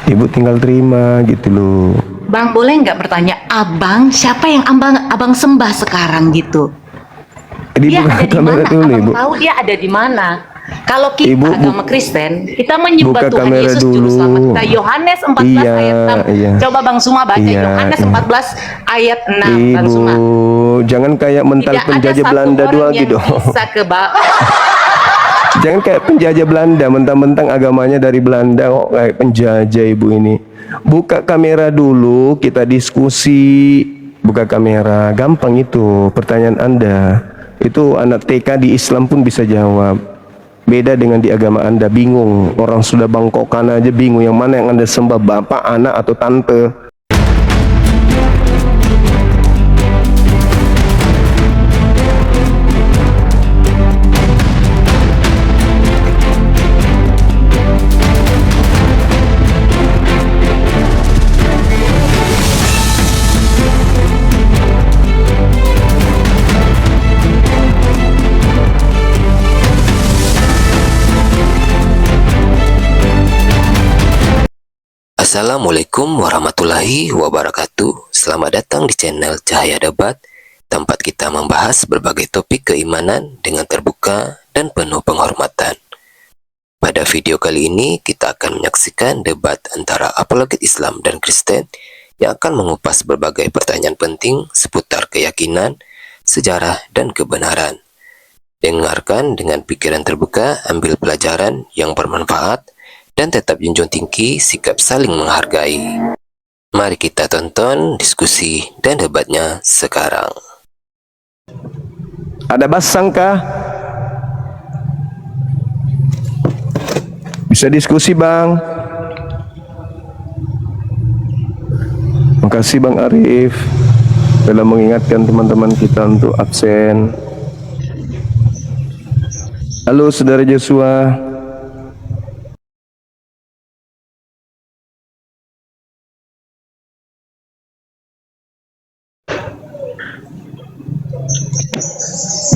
Ibu tinggal terima gitu loh. Bang, boleh nggak bertanya, abang siapa yang abang sembah sekarang gitu? Jadi Dia buka ada di kamera mana? dulu nih, Abang Bu. tahu dia ada di mana? Kalau kita Ibu agama Kristen, kita menyembah buka Tuhan kamera Yesus Juru Selamat dulu. kita. Yohanes 14 Iya, ayat 6. iya. Coba Bang Suma baca Iya, Yohanes iya. 14 ayat 6, Bang Ibu, Suma. jangan kayak mental Tidak ada penjajah satu Belanda dua orang gitu yang dong. bisa Jangan kayak penjajah Belanda, mentang-mentang agamanya dari Belanda kok kayak penjajah ibu ini. Buka kamera dulu, kita diskusi. Buka kamera, gampang itu pertanyaan Anda. Itu anak TK di Islam pun bisa jawab. Beda dengan di agama Anda, bingung. Orang sudah bangkokan aja bingung yang mana yang Anda sembah, bapak, anak, atau tante. Assalamualaikum warahmatullahi wabarakatuh. Selamat datang di channel Cahaya Debat, tempat kita membahas berbagai topik keimanan dengan terbuka dan penuh penghormatan. Pada video kali ini kita akan menyaksikan debat antara apologet Islam dan Kristen yang akan mengupas berbagai pertanyaan penting seputar keyakinan, sejarah, dan kebenaran. Dengarkan dengan pikiran terbuka, ambil pelajaran yang bermanfaat, dan tetap junjung tinggi sikap saling menghargai. Mari kita tonton diskusi dan debatnya sekarang. Ada basang kah? Bisa diskusi, Bang. Makasih Bang Arif telah mengingatkan teman-teman kita untuk absen. Halo Saudara Joshua.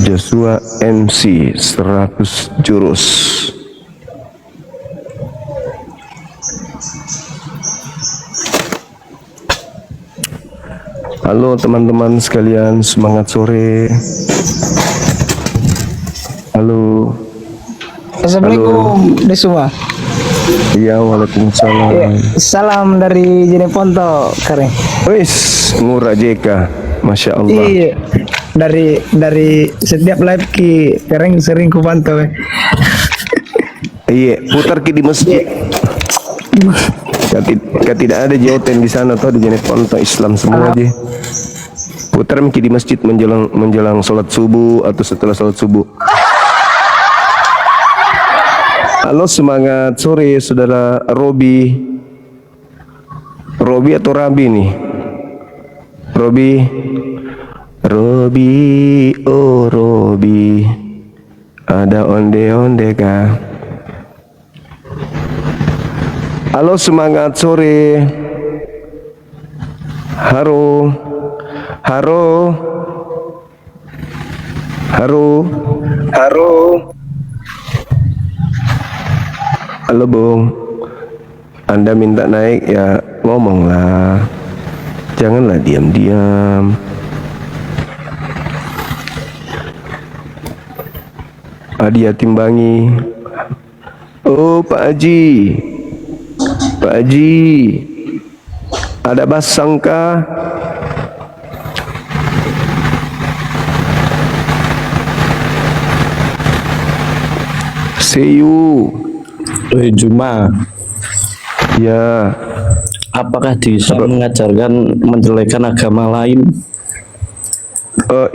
Joshua MC 100 jurus. Halo teman-teman sekalian, semangat sore. Halo. Assalamualaikum semua. Iya, waalaikumsalam. Salam dari Jeneponto, Kare. Wis, ngurah JK. Masya Allah. Iya. Dari setiap live ki sering ku pantau. Iya, putar ki di masjid. Tidak ada joten di sana atau di Jeneponto Islam semua aja. Putar ki di masjid menjelang sholat subuh atau setelah sholat subuh. Halo, semangat sore saudara Robi. Robi atau Rabi nih? Robi, oh Robi, ada onde-onde kah? Halo, semangat sore. Haro. Halo Bung, Anda minta naik ya ngomonglah, janganlah diam-diam. Adia Timbangi. Oh Pak Haji, ada basang kah? See you. Juma, Ya, apakah di Islam mengajarkan menjelekan agama lain?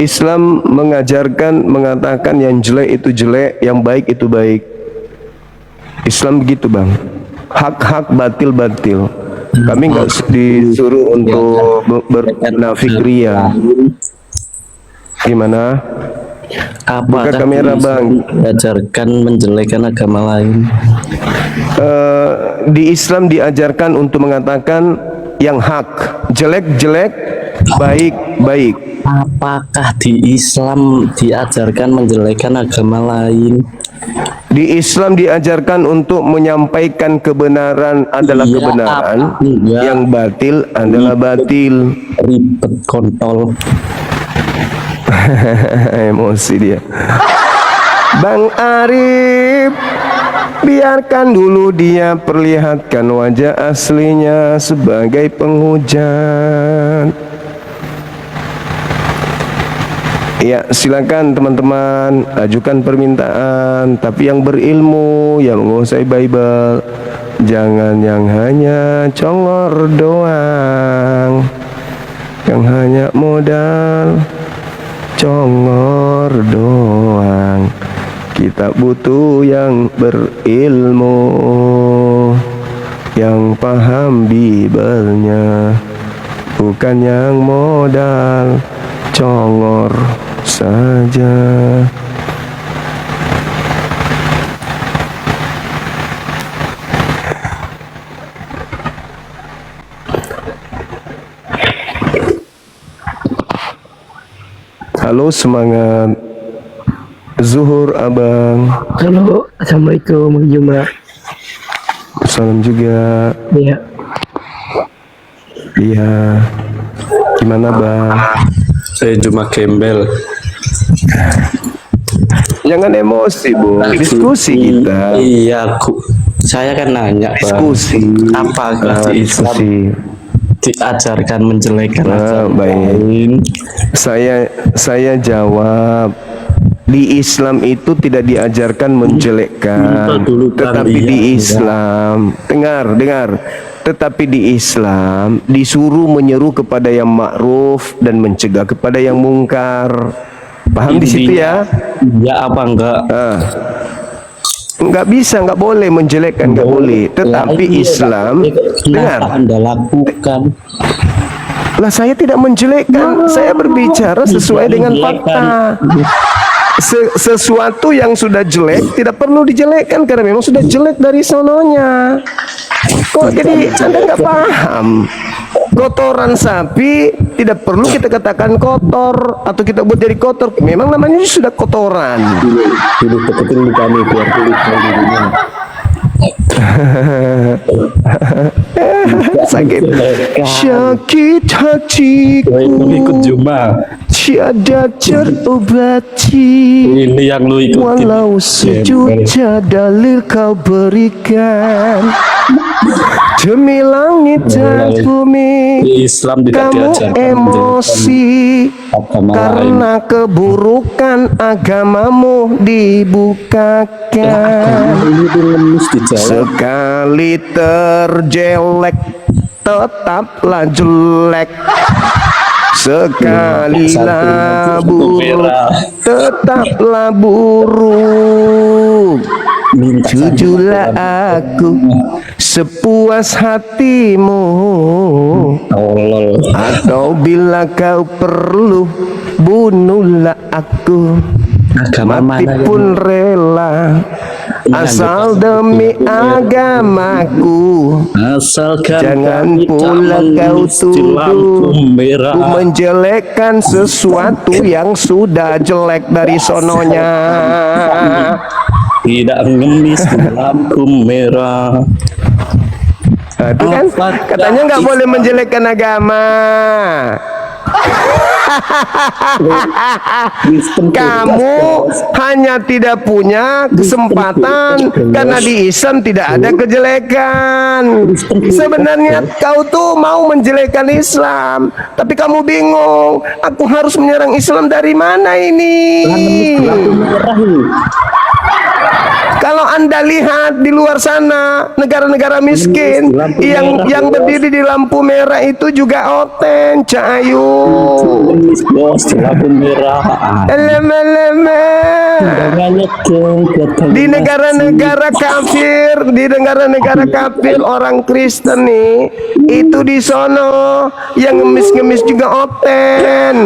Islam mengajarkan mengatakan yang jelek itu jelek, yang baik itu baik. Islam begitu Bang. Hak-hak, batil-batil. Kami nggak disuruh untuk bernafik ria. Gimana? Apakah Buka kamera di Islam Bang. mengajarkan menjelekan agama lain? Di Islam diajarkan untuk mengatakan yang hak, jelek-jelek, baik-baik. Apakah di Islam diajarkan menjelekan agama lain? Di Islam diajarkan untuk menyampaikan kebenaran adalah Iya, kebenaran, apa enggak? yang batil adalah batil. Ribet kontol. Emosi dia. Bang Arif, biarkan dulu dia perlihatkan wajah aslinya sebagai penghujat. Ya, silakan teman-teman ajukan permintaan, tapi yang berilmu, yang menguasai Bible. Jangan yang hanya congor doang, yang hanya modal congor doang. Kita butuh yang berilmu, yang paham Bible-nya, bukan yang modal congor saja. Halo, semangat zuhur abang. Halo, assalamualaikum, Jumra. Salam juga. Iya. Iya. Gimana bang? Saya cuma gembel. Jangan emosi bu. Diskusi kita. Iya, saya kan nanya, Bang. Diskusi. Apakah di Islam Diskusi. diajarkan menjelekan agama Baik. lain? Saya jawab. Di Islam itu tidak diajarkan menjelekkan, Dulu kan tetapi iya, di iya. Islam, dengar, tetapi di Islam disuruh menyeru kepada yang ma'ruf dan mencegah kepada yang mungkar. Paham di situ ya? Ya apa enggak? Nggak bisa, nggak boleh menjelekkan, nggak boleh. Tetapi Lah, iya, Islam, dengar. kenapa Anda lakukan? Lah saya tidak menjelekkan, saya berbicara sesuai dengan fakta. Sesuatu yang sudah jelek tidak perlu dijelekkan karena memang sudah jelek dari sononya. Kok jadi Anda nggak paham? Kotoran sapi tidak perlu kita katakan kotor atau kita buat jadi kotor. Memang namanya sudah kotoran. Dulu deketin di kami biar kulit dirinya. Sakit hatiku, Ikut Juma. tiada terobati. Ini yang lu ikutin. Walau sejuta dalil kau berikan, demi langit dan bumi Di Islam tidak kamu diajarkan emosi agama lain. karena keburukan agamamu dibukakan. Ini tuh ngemis dijawab. Sekali terjelek tetaplah jelek, sekali buruk tetaplah buruk. Minta Jujurlah aku sepuas hatimu, tolol. atau bila kau perlu bunuhlah aku. Agama Mati mana pun rela asal demi agamaku. asalkan Jangan kami tak pula kau mengemis di lampu tuduh merah. ku menjelekkan sesuatu yang sudah jelek dari sononya. Tidak ngemis di lampu merah. Itu kan katanya nggak boleh menjelekkan agama. Kamu hanya tidak punya kesempatan karena di Islam tidak ada kejelekan. Sebenarnya kau tuh mau menjelekkan Islam, tapi kamu bingung. Aku harus menyerang Islam dari mana ini? Kalau Anda lihat di luar sana, negara-negara miskin yang berdiri di lampu merah itu juga oten, Cahayu. Ngemis bos di lampu merah. Eleme. Di negara-negara kafir, orang Kristen nih, itu di sono yang ngemis-ngemis juga oten.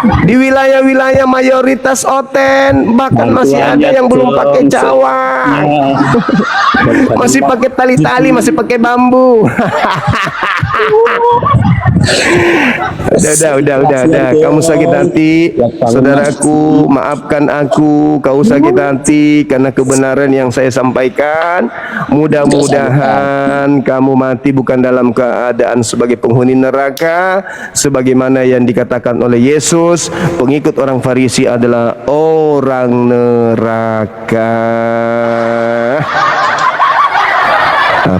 Di wilayah-wilayah mayoritas oten, bahkan masih ada yang belum pakai cawat, masih pakai tali-tali, masih pakai bambu. Udah. Kamu sakit hati, saudaraku, maafkan aku. Kau sakit hati karena kebenaran yang saya sampaikan. Mudah-mudahan kamu mati bukan dalam keadaan sebagai penghuni neraka, sebagaimana yang dikatakan oleh Yesus, pengikut orang Farisi adalah orang neraka.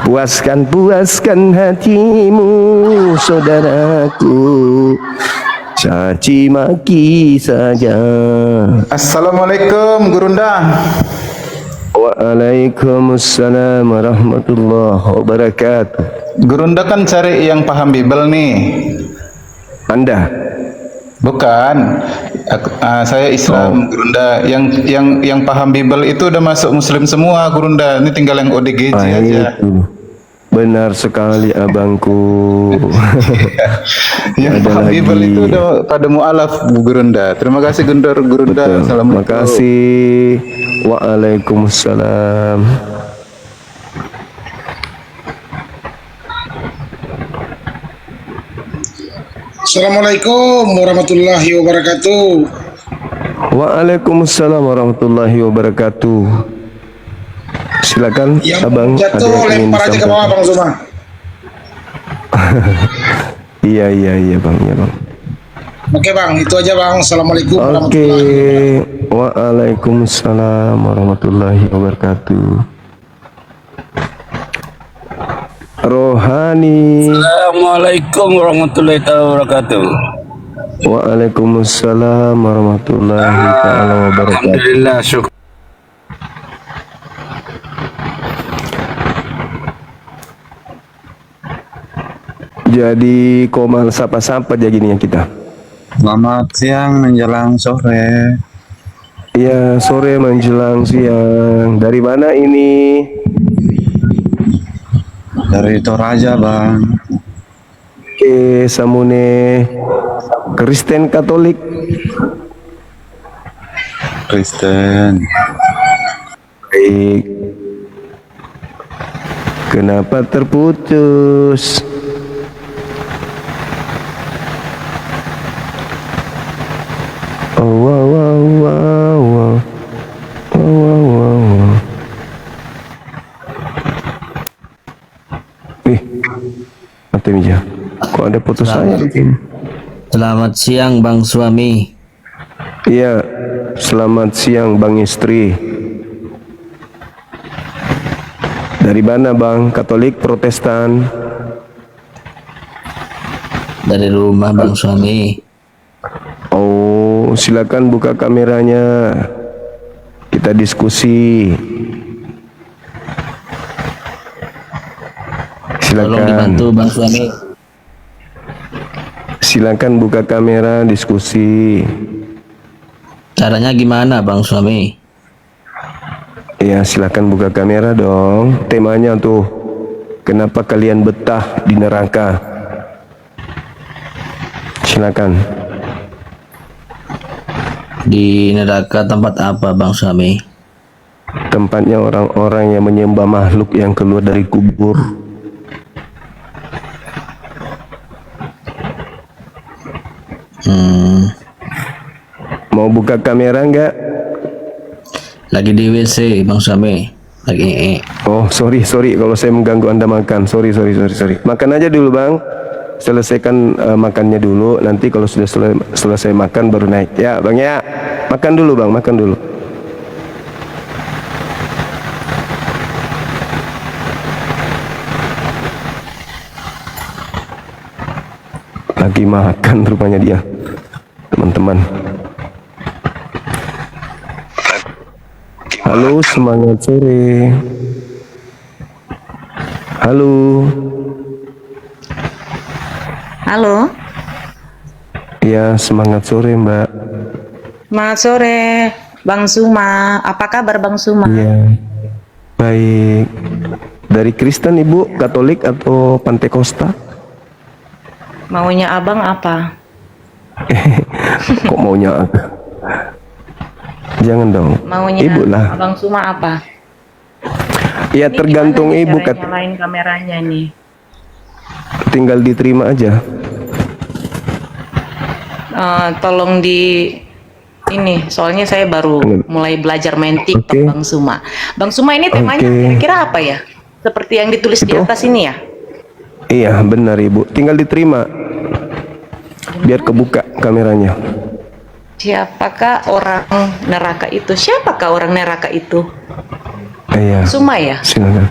Puaskan hatimu, saudaraku, caci maki saja. Assalamualaikum Gurunda. Waalaikumsalam warahmatullahi wabarakatuh. Gurunda kan cari yang paham Bible nih. Anda? Bukan. Saya Islam, Gurunda. Yang paham Bible itu udah masuk Muslim semua, Gurunda. Ini tinggal yang ODGJ aja. Itu. Benar sekali abangku. Yang Ada paham lagi. Bible itu udah pada mualaf, Bu Gurunda. Terima kasih Gurunda. Betul. Assalamualaikum. Terima kasih. Waalaikumsalam. Assalamualaikum warahmatullahi wabarakatuh. Waalaikumsalam warahmatullahi wabarakatuh. Silakan Yang abang, ada jatuh yang ingin lempar aja ke bawah disampaikan. Bang Zuma. Iya bang, ya bang. Oke Bang, itu aja Bang. Assalamualaikum Oke, warahmatullahi wabarakatuh. waalaikumsalam warahmatullahi wabarakatuh. Rohani. Assalamualaikum warahmatullahi wabarakatuh. Waalaikumsalam warahmatullahi taala wabarakatuh. Alhamdulillah, syukur. Jadi komal sapa-sapa aja gini ya kita. Selamat siang menjelang sore. Iya, sore menjelang siang. Dari mana ini? Dari Toraja, Bang. Oke, Samune. Kristen Katolik. Kristen. Baik. Kenapa terputus? Oh, wow, wow, wow, wow. Oh, wow, wow, wow. Mati Mija. Kok ada putus saya di sini? Selamat siang Bang Suami. Iya, selamat siang Bang Istri. Dari mana Bang? Katolik, Protestan? Dari rumah Bang Suami. Oh, silakan buka kameranya. Kita diskusi. Tolong dibantu Silakan. Bang Suami. Silakan buka kamera, diskusi. Caranya gimana Bang Suami? Ya, silakan buka kamera dong. Temanya tuh, kenapa kalian betah di neraka? Silakan. Di neraka tempat apa Bang Suami? Tempatnya orang-orang yang menyembah makhluk yang keluar dari kubur. Mau buka kamera enggak? Lagi di WC Bang Suami. Lagi Oh, sorry kalau saya mengganggu Anda makan. Sorry. Makan aja dulu, Bang. Selesaikan makannya dulu. Nanti kalau sudah selesai makan baru naik. Ya, Bang ya. Makan dulu, Bang. Makan dulu. Lagi makan rupanya dia. Teman-teman. Halo, semangat sore. Halo. Halo, Ya, semangat sore, Mbak. selamat sore, Bang Suma. Apa kabar Bang Suma? Iya. Baik. Dari Kristen, Ibu, Katolik atau Pantekosta? Maunya Abang apa? Kok maunya aku? Jangan dong. Maunya Ibu lah. Abang Suma apa? Ya, Ini tergantung gimana nih Ibu. caranya nyalain kameranya nih. Tinggal diterima aja. tolong di ini, soalnya saya baru mulai belajar main TikTok, Oke. Bang Suma. Bang Suma, ini temanya Oke. kira-kira apa ya? Seperti yang ditulis di Itu? atas ini ya? Iya benar Ibu, tinggal diterima biar kebuka kameranya. Siapakah orang neraka itu? Siapakah orang neraka itu? Iya, Suma ya? silakan.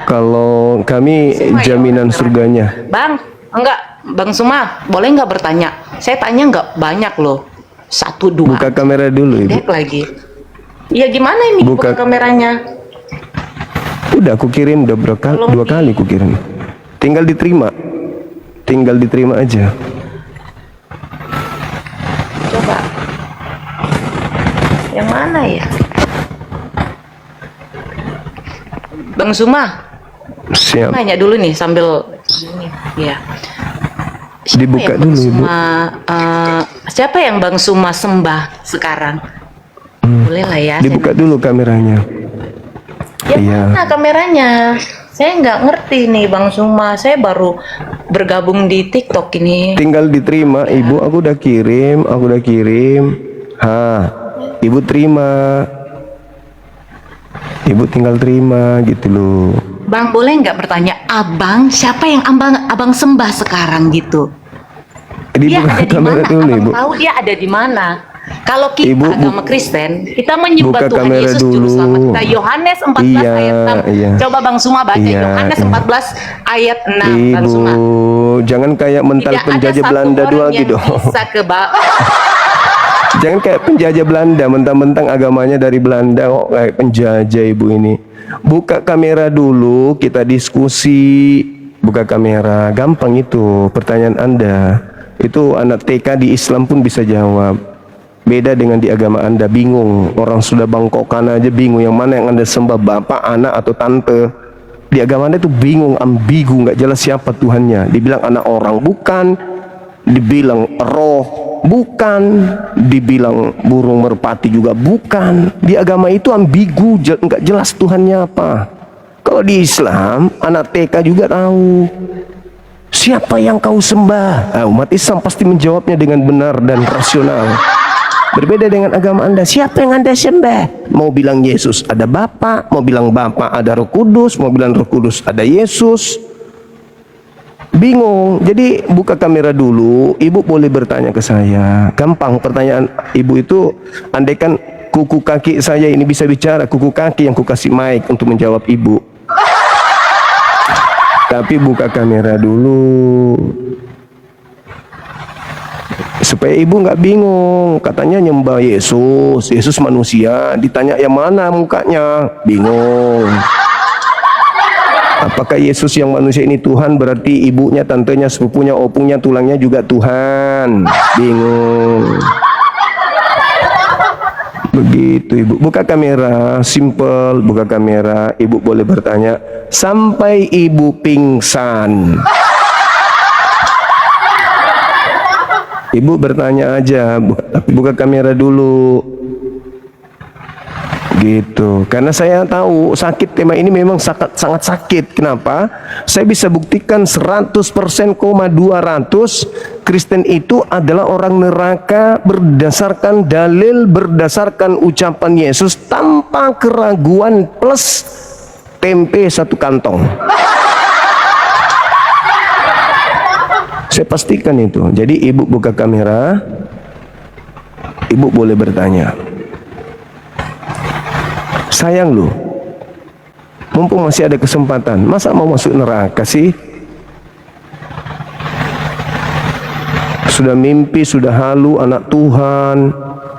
Kalau kami Suma ya, jaminan orang neraka. surganya. Bang, enggak, Bang Suma, boleh nggak bertanya? Saya tanya nggak banyak loh, 1, 2. Buka kamera dulu Ibu. Dek lagi. Iya gimana ini buka kameranya? Udah aku kirim udah Tolong 2 kali aku kirim. Tinggal diterima. Tinggal diterima aja. Coba. Yang mana ya? Bang Suma, Siap. nanya dulu nih sambil ini. Ya. Siapa Dibuka yang Bang dulu, Ibu. Suma, siapa yang Bang Suma sembah sekarang? Boleh lah ya. Dibuka dulu kameranya. Ya Iya. mana kameranya? Saya nggak ngerti nih Bang Suma. Saya baru bergabung di TikTok ini. Tinggal diterima Ibu, aku udah kirim. Ibu terima. Ibu tinggal terima gitu loh. Bang, boleh nggak bertanya, Abang siapa yang abang sembah sekarang gitu? Dia Dibuka ada di kamera mana? dulu Abang Ibu. tahu dia ada di mana? Kalau kita Ibu, agama Kristen, kita menyembah buka Tuhan kamera Yesus Juru dulu. Selamat kita. Yohanes 14 Iya, ayat 6. iya. Coba Bang Suma baca Iya, Yohanes iya. 14 ayat 6, Bang Ibu, Suma. jangan kayak mental Tidak ada penjajah satu Belanda orang doang yang gitu. bisa Jangan kayak penjajah Belanda, mentang-mentang agamanya dari Belanda kok kayak penjajah Ibu ini. Buka kamera dulu, kita diskusi. Buka kamera, gampang itu pertanyaan Anda. Itu anak TK di Islam pun bisa jawab. Beda dengan di agama Anda, bingung. Orang sudah bangkokan aja bingung yang mana yang Anda sembah, bapak, anak, atau tante. Di agama Anda itu bingung, ambigu, nggak jelas siapa Tuhannya. Dibilang anak orang, bukan. Dibilang roh, bukan. Dibilang burung merpati juga bukan. Di agama itu ambigu, nggak jelas Tuhannya apa. Kalau di Islam, anak TK juga tahu siapa yang kau sembah. Umat Islam pasti menjawabnya dengan benar dan rasional. Berbeda dengan agama Anda, siapa yang Anda sembah? Mau bilang Yesus ada Bapa, mau bilang Bapa ada Roh Kudus, mau bilang Roh Kudus ada Yesus. Bingung. Jadi buka kamera dulu, Ibu boleh bertanya ke saya. Gampang pertanyaan Ibu itu, andaikan kuku kaki saya ini bisa bicara, kuku kaki yang kukasih mic untuk menjawab Ibu. Tapi buka kamera dulu supaya Ibu nggak bingung. Katanya nyembah Yesus, Yesus manusia, ditanya yang mana mukanya, bingung. Apakah Yesus yang manusia ini Tuhan, berarti ibunya, tantenya, sepupunya, opungnya, tulangnya juga Tuhan, bingung. Begitu Ibu. Buka kamera, simple. Buka kamera, Ibu boleh bertanya sampai Ibu pingsan. Ibu bertanya aja, tapi buka kamera dulu. Gitu. Karena saya tahu sakit tema ini memang sangat sakit. Kenapa? Saya bisa buktikan 100%,200 Kristen itu adalah orang neraka berdasarkan dalil, berdasarkan ucapan Yesus tanpa keraguan, plus tempe 1 kantong. Saya pastikan itu. Jadi Ibu buka kamera, Ibu boleh bertanya. Sayang loh, mumpung masih ada kesempatan, masa mau masuk neraka sih? Sudah mimpi, sudah halu anak Tuhan,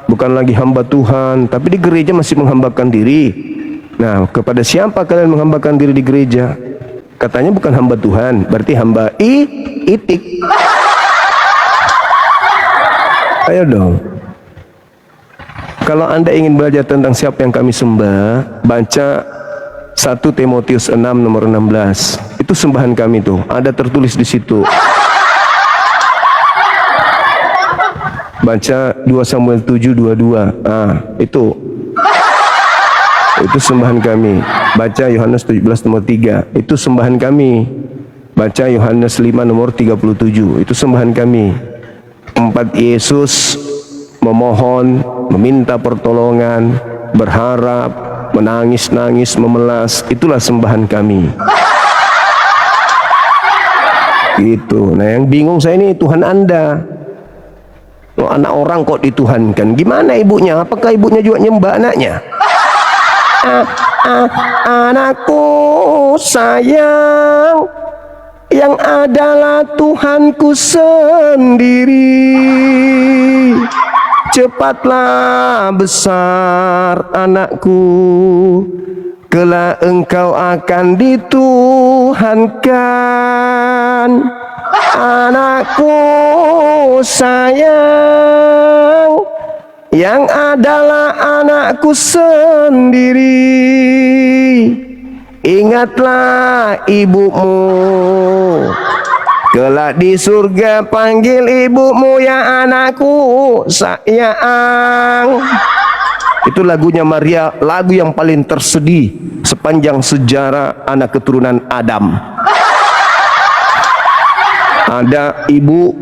bukan lagi hamba Tuhan, tapi di gereja masih menghambakan diri. Nah, kepada siapa kalian menghambakan diri di gereja? Katanya bukan hamba Tuhan, berarti hamba itik. Ayo dong. Kalau Anda ingin belajar tentang siapa yang kami sembah, baca 1 Timotius 6 nomor 16. Itu sembahan kami tuh, ada tertulis di situ. Baca 2 Samuel 7:22. Itu sembahan kami. Baca Yohanes 17 nomor 3. Itu sembahan kami. Baca Yohanes 5 nomor 37. Itu sembahan kami. tempat Yesus memohon, meminta pertolongan, berharap, menangis-nangis, memelas. Itulah sembahan kami. Gitu. Nah, yang bingung saya ini Tuhan Anda. Oh, anak orang kok dituhankan. Gimana ibunya? Apakah ibunya juga nyembah anaknya? Anakku sayang, yang adalah Tuhanku sendiri. Cepatlah besar anakku, kelak engkau akan dituhankan. Anakku sayang, yang adalah anakku sendiri. Ingatlah ibumu, kelak di surga panggil ibumu, ya anakku sayang. Itu lagunya Maria, lagu yang paling tersedih sepanjang sejarah anak keturunan Adam. Ada ibu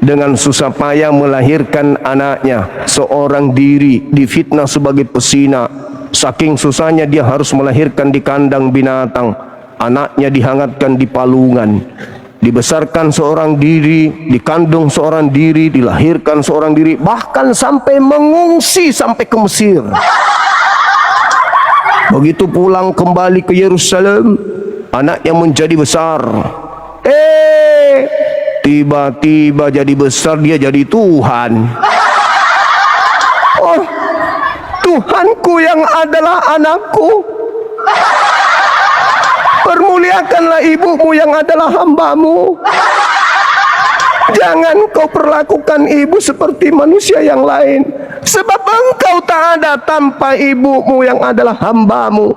dengan susah payah melahirkan anaknya, seorang diri, difitnah sebagai pesina. Saking susahnya dia harus melahirkan di kandang binatang. Anaknya dihangatkan di palungan. Dibesarkan seorang diri, dikandung seorang diri, dilahirkan seorang diri, bahkan sampai mengungsi sampai ke Mesir. Begitu pulang kembali ke Yerusalem, anaknya menjadi besar. Tiba-tiba jadi besar, dia jadi Tuhan. Oh, Tuhanku yang adalah anakku. Permuliakanlah ibumu yang adalah hambamu. Jangan kau perlakukan ibu seperti manusia yang lain, sebab engkau tak ada tanpa ibumu yang adalah hambamu.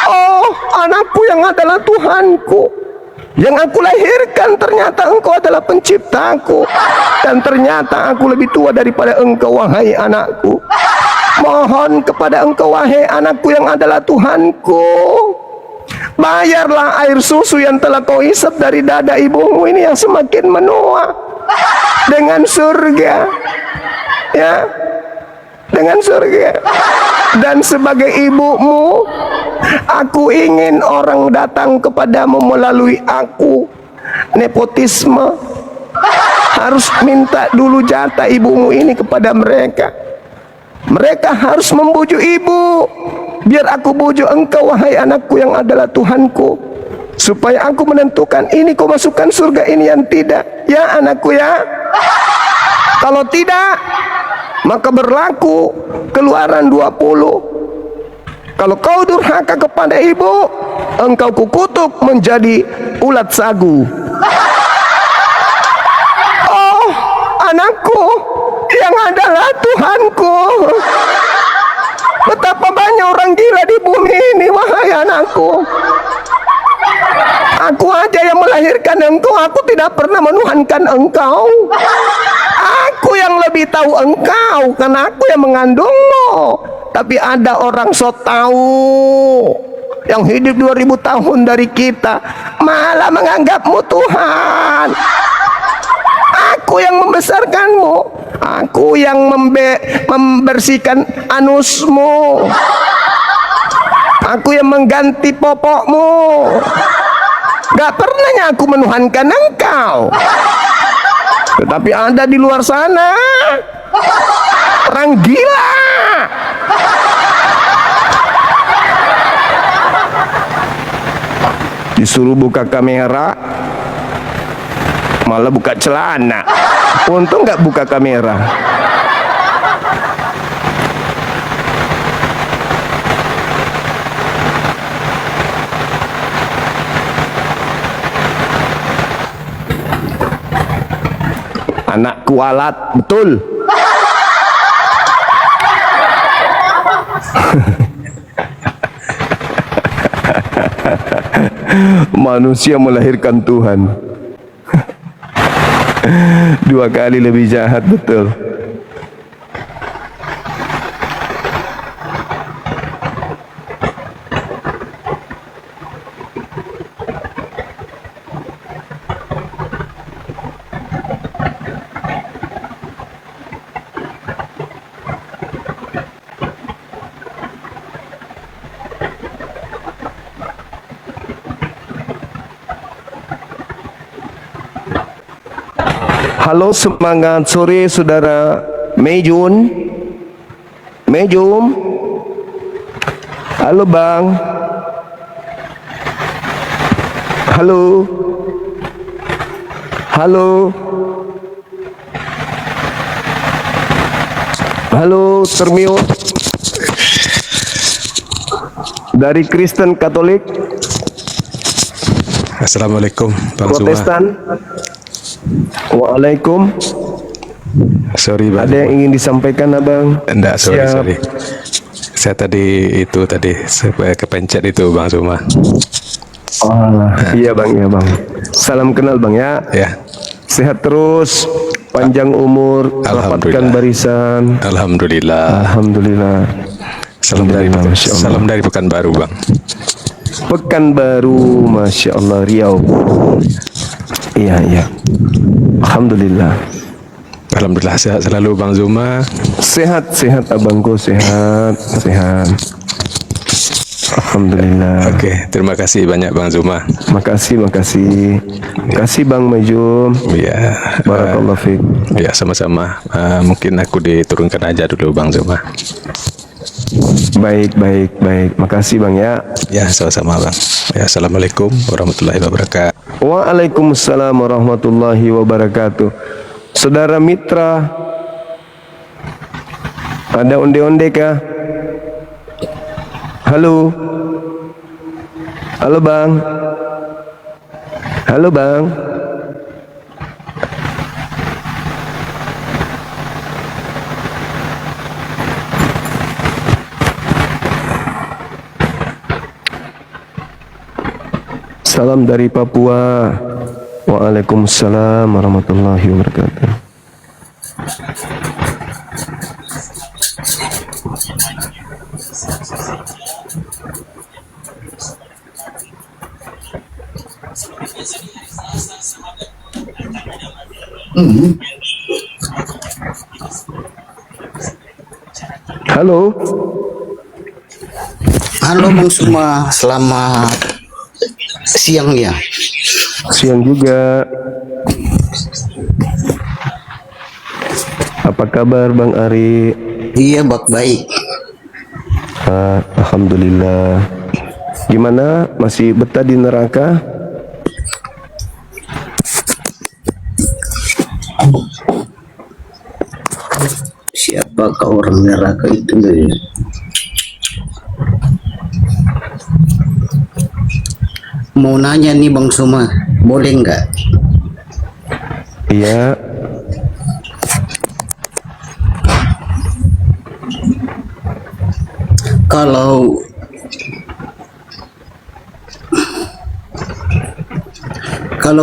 Oh, anakku yang adalah Tuhanku, yang aku lahirkan, ternyata engkau adalah penciptaku. Dan ternyata aku lebih tua daripada engkau, wahai anakku. Mohon kepada engkau, wahai anakku yang adalah Tuhanku, bayarlah air susu yang telah kau isap dari dada ibumu ini yang semakin menua dengan surga, ya, dengan surga. Dan sebagai ibumu, aku ingin orang datang kepadamu melalui aku. Nepotisme, harus minta dulu jatah ibumu ini kepada mereka. Mereka harus membujuk ibu, biar aku bujuk engkau, wahai anakku yang adalah Tuhanku, supaya aku menentukan ini kau masukkan surga, ini yang tidak, ya anakku ya. Kalau tidak, maka berlaku Keluaran 20. Kalau kau durhaka kepada ibu, engkau kukutuk menjadi ulat sagu. Oh, anakku yang adalah Tuhanku, betapa banyak orang gila di bumi ini, wahai anakku. Aku aja yang melahirkan engkau, aku tidak pernah menuhankan engkau. Aku yang lebih tahu engkau, karena aku yang mengandungmu. Tapi ada orang sok tahu yang hidup 2000 tahun dari kita, malah menganggapmu Tuhan. Aku yang membesarkanmu, aku yang membersihkan anusmu, aku yang mengganti popokmu. Gak pernahnya aku menuhankan engkau. Tetapi ada di luar sana orang gila. Disuruh buka kamera, malah buka celana. Untung nggak buka kamera. Anak kualat, betul. Manusia melahirkan Tuhan. 2 kali lebih jahat, betul. Halo, semangat sore saudara Mejun. Mejum. Halo bang. Halo. Halo. Halo, termute. Dari Kristen Katolik, Assalamualaikum Bang Zuma. Protestan. Waalaikum. Sorry Bang. Ada yang ingin disampaikan abang? Enggak, sorry, Siap. sorry. Saya tadi kepencet itu Bang Zuma. Oh, iya bang, iya bang. Salam kenal bang ya. Ya, Sehat terus, panjang umur, rapatkan Alhamdulillah. barisan. Alhamdulillah. Alhamdulillah. Alhamdulillah, Masya Allah. Salam dari Pekanbaru Bang. Pekanbaru, Masya Allah, Riau. Iya, iya. Alhamdulillah. Alhamdulillah sehat selalu Bang Zuma. Sehat, sehat abangku, sehat, sehat. Alhamdulillah. Oke, terima kasih banyak Bang Zuma. Makasih, makasih. Makasih Bang Majum. Ya, Barakallahu fiik. ya sama-sama. Mungkin aku diturunkan aja dulu Bang Zuma. Baik, baik, baik. Makasih Bang ya. Ya, sama-sama Bang. Ya, Assalamualaikum warahmatullahi wabarakatuh. Waalaikumsalam warahmatullahi wabarakatuh. Saudara mitra, ada onde-onde kah? Halo. Halo Bang. Halo Bang. Salam dari Papua. Waalaikumsalam warahmatullahi wabarakatuh. Halo. Halo Bang Suma, selamat siang ya. Siang juga. Apa kabar Bang Ari? Iya, baik. Alhamdulillah. Gimana? Masih betah di neraka? Siapakah orang neraka itu? Mau nanya nih Bang Suma, boleh nggak? Iya. Kalau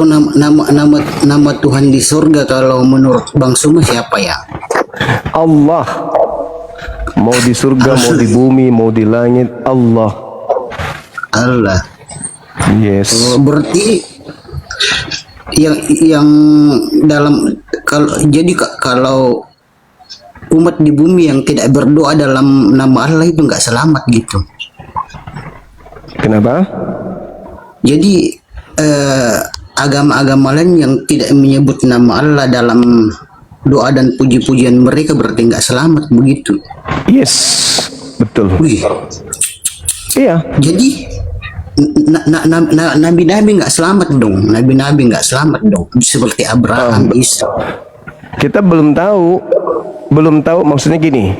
nama Tuhan di surga, kalau menurut Bang Suma siapa ya? Allah. Mau di surga, mau di bumi, mau di langit, Allah. Allah. Yes. Berarti yang dalam kalau umat di bumi yang tidak berdoa dalam nama Allah itu nggak selamat gitu. Kenapa? Jadi agama-agama lain yang tidak menyebut nama Allah dalam doa dan puji-pujian mereka berarti nggak selamat begitu. Yes, betul. Wih. Iya. Jadi nabi-nabi nggak selamat dong. Nabi-nabi nggak selamat dong. Seperti Abraham, Isa. Kita belum tahu maksudnya gini.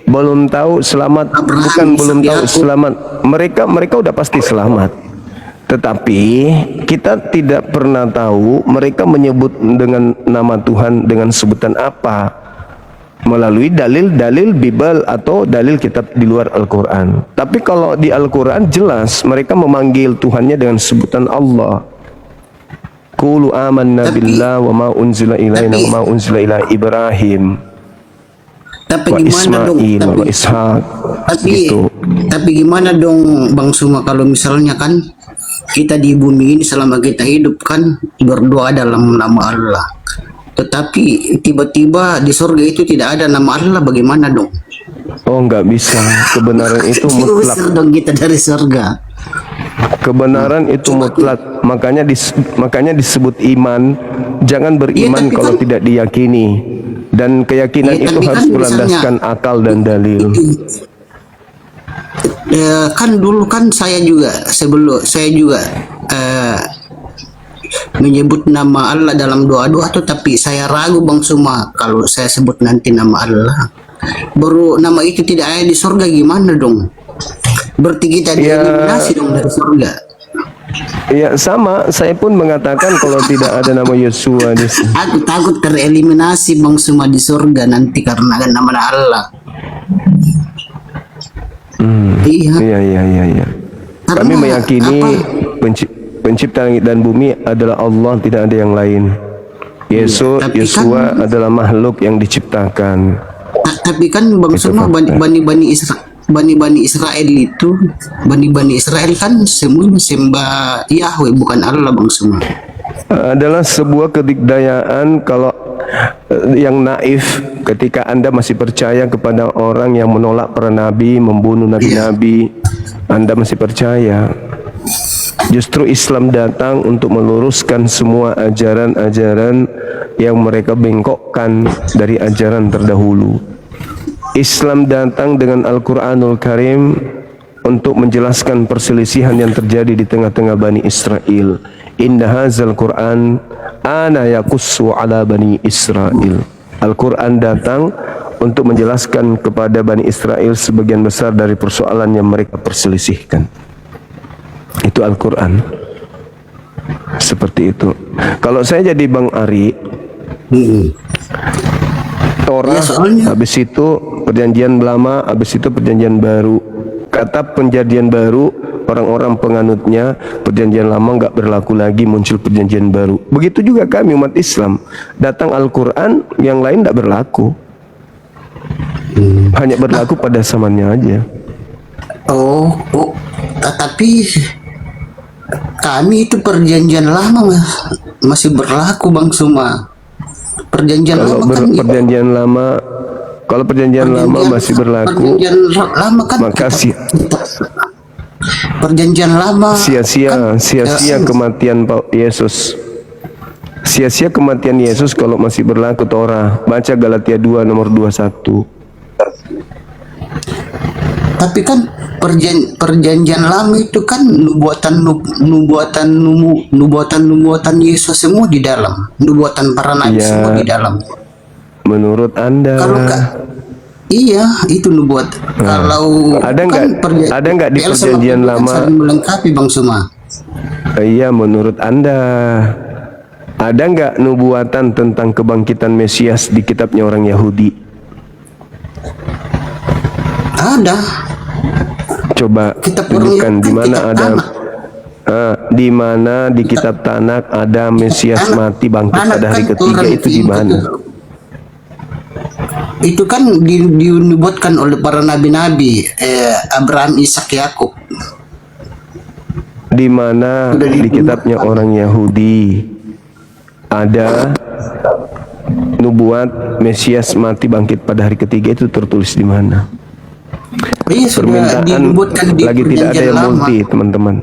Belum tahu selamat, Abraham, bukan belum tahu Yakub. selamat. Mereka udah pasti selamat. Tetapi kita tidak pernah tahu mereka menyebut dengan nama Tuhan dengan sebutan apa, melalui dalil-dalil Bible atau dalil kitab di luar Al-Quran. Tapi kalau di Al-Quran jelas mereka memanggil Tuhannya dengan sebutan Allah. Qulu amanna billah wa ma unzila ilaina wa ma unzila ila Ibrahim Tapi wa gimana dong? Ismail wa Ishak. Gitu. Tapi gimana dong Bang Suma kalau misalnya kan kita di bumi ini selama kita hidup kan berdoa dalam nama Allah. Tetapi tiba-tiba di surga itu tidak ada nama Allah, bagaimana dong? Oh, nggak bisa. Kebenaran itu mutlak. Diusir dong kita dari surga. Kebenaran itu mutlak. Makanya disebut iman jangan beriman tapi kalau kan- tidak diyakini, dan keyakinan Iya, itu tapi harus kan berlandaskan akal dan dalil. Kan dulu kan saya juga menyebut nama Allah dalam doa-doa tuh, tapi saya ragu Bang Suma kalau saya sebut nanti nama Allah. Baru nama itu tidak ada di surga, gimana dong? Berarti kita dieliminasi dong dari surga. Ya sama, saya pun mengatakan kalau tidak ada nama Yosua di sini. Aku takut tereliminasi Bang Suma di surga nanti karena kan nama Allah. Iya. Iya. Karena Kami meyakini apa? pencipta langit dan bumi adalah Allah, tidak ada yang lain. Tapi Yosua adalah makhluk yang diciptakan. Tapi kan Bang Itu Suma fakta. Bani Israel itu, Bani Israel kan semuanya sembah Yahweh bukan Allah Bang Suma. Adalah sebuah kedikdayaan kalau yang naif ketika Anda masih percaya kepada orang yang menolak para nabi, membunuh nabi-nabi. Anda masih percaya. Justru Islam datang untuk meluruskan semua ajaran-ajaran yang mereka bengkokkan dari ajaran terdahulu. Islam datang dengan Al-Quranul Karim untuk menjelaskan perselisihan yang terjadi di tengah-tengah Bani Israel. Inna hazal Quran ana yakussu ala Bani Israel. Al-Quran datang untuk menjelaskan kepada Bani Israel sebagian besar dari persoalan yang mereka perselisihkan. Itu Al-Quran. Seperti itu. Kalau saya jadi Bang Ari, Torah, habis itu perjanjian lama, habis itu perjanjian baru. Kata perjanjian baru, orang-orang penganutnya perjanjian lama nggak berlaku lagi, muncul perjanjian baru. Begitu juga kami umat Islam, datang Al-Quran, yang lain tidak berlaku. Hanya berlaku pada zamannya aja. Tapi kami itu perjanjian lama masih berlaku Bang Suma. Perjanjian Kalau lama kan perjanjian lama, kalau perjanjian lama masih berlaku, lama kan maka perjanjian lama sia-sia kematian Yesus. Sia-sia kematian Yesus kalau masih berlaku Torah. Baca Galatia 2 nomor 21. Tapi kan perjanjian lama itu kan nubuatan Yesus semua di dalam, nubuatan para nabi semua di dalam. Menurut Anda? Kalau enggak, iya itu nubuat. Kalau ada nggak di perjanjian lama? Saling melengkapi Bang Suma. Iya, menurut Anda ada nggak nubuatan tentang kebangkitan Mesias di kitabnya orang Yahudi? Ada. Coba tunjukkan di mana ada. Di mana di kitab Tanakh ada Mesias mati bangkit pada hari ketiga, itu di mana? Itu kan dinubuatkan oleh para nabi-nabi, Abraham, Ishak, Yakub. Di mana di kitabnya orang Yahudi ada nubuat Mesias mati bangkit pada hari ketiga, itu tertulis di mana? Iya, Permintaan lagi tidak ada yang multi, teman-teman.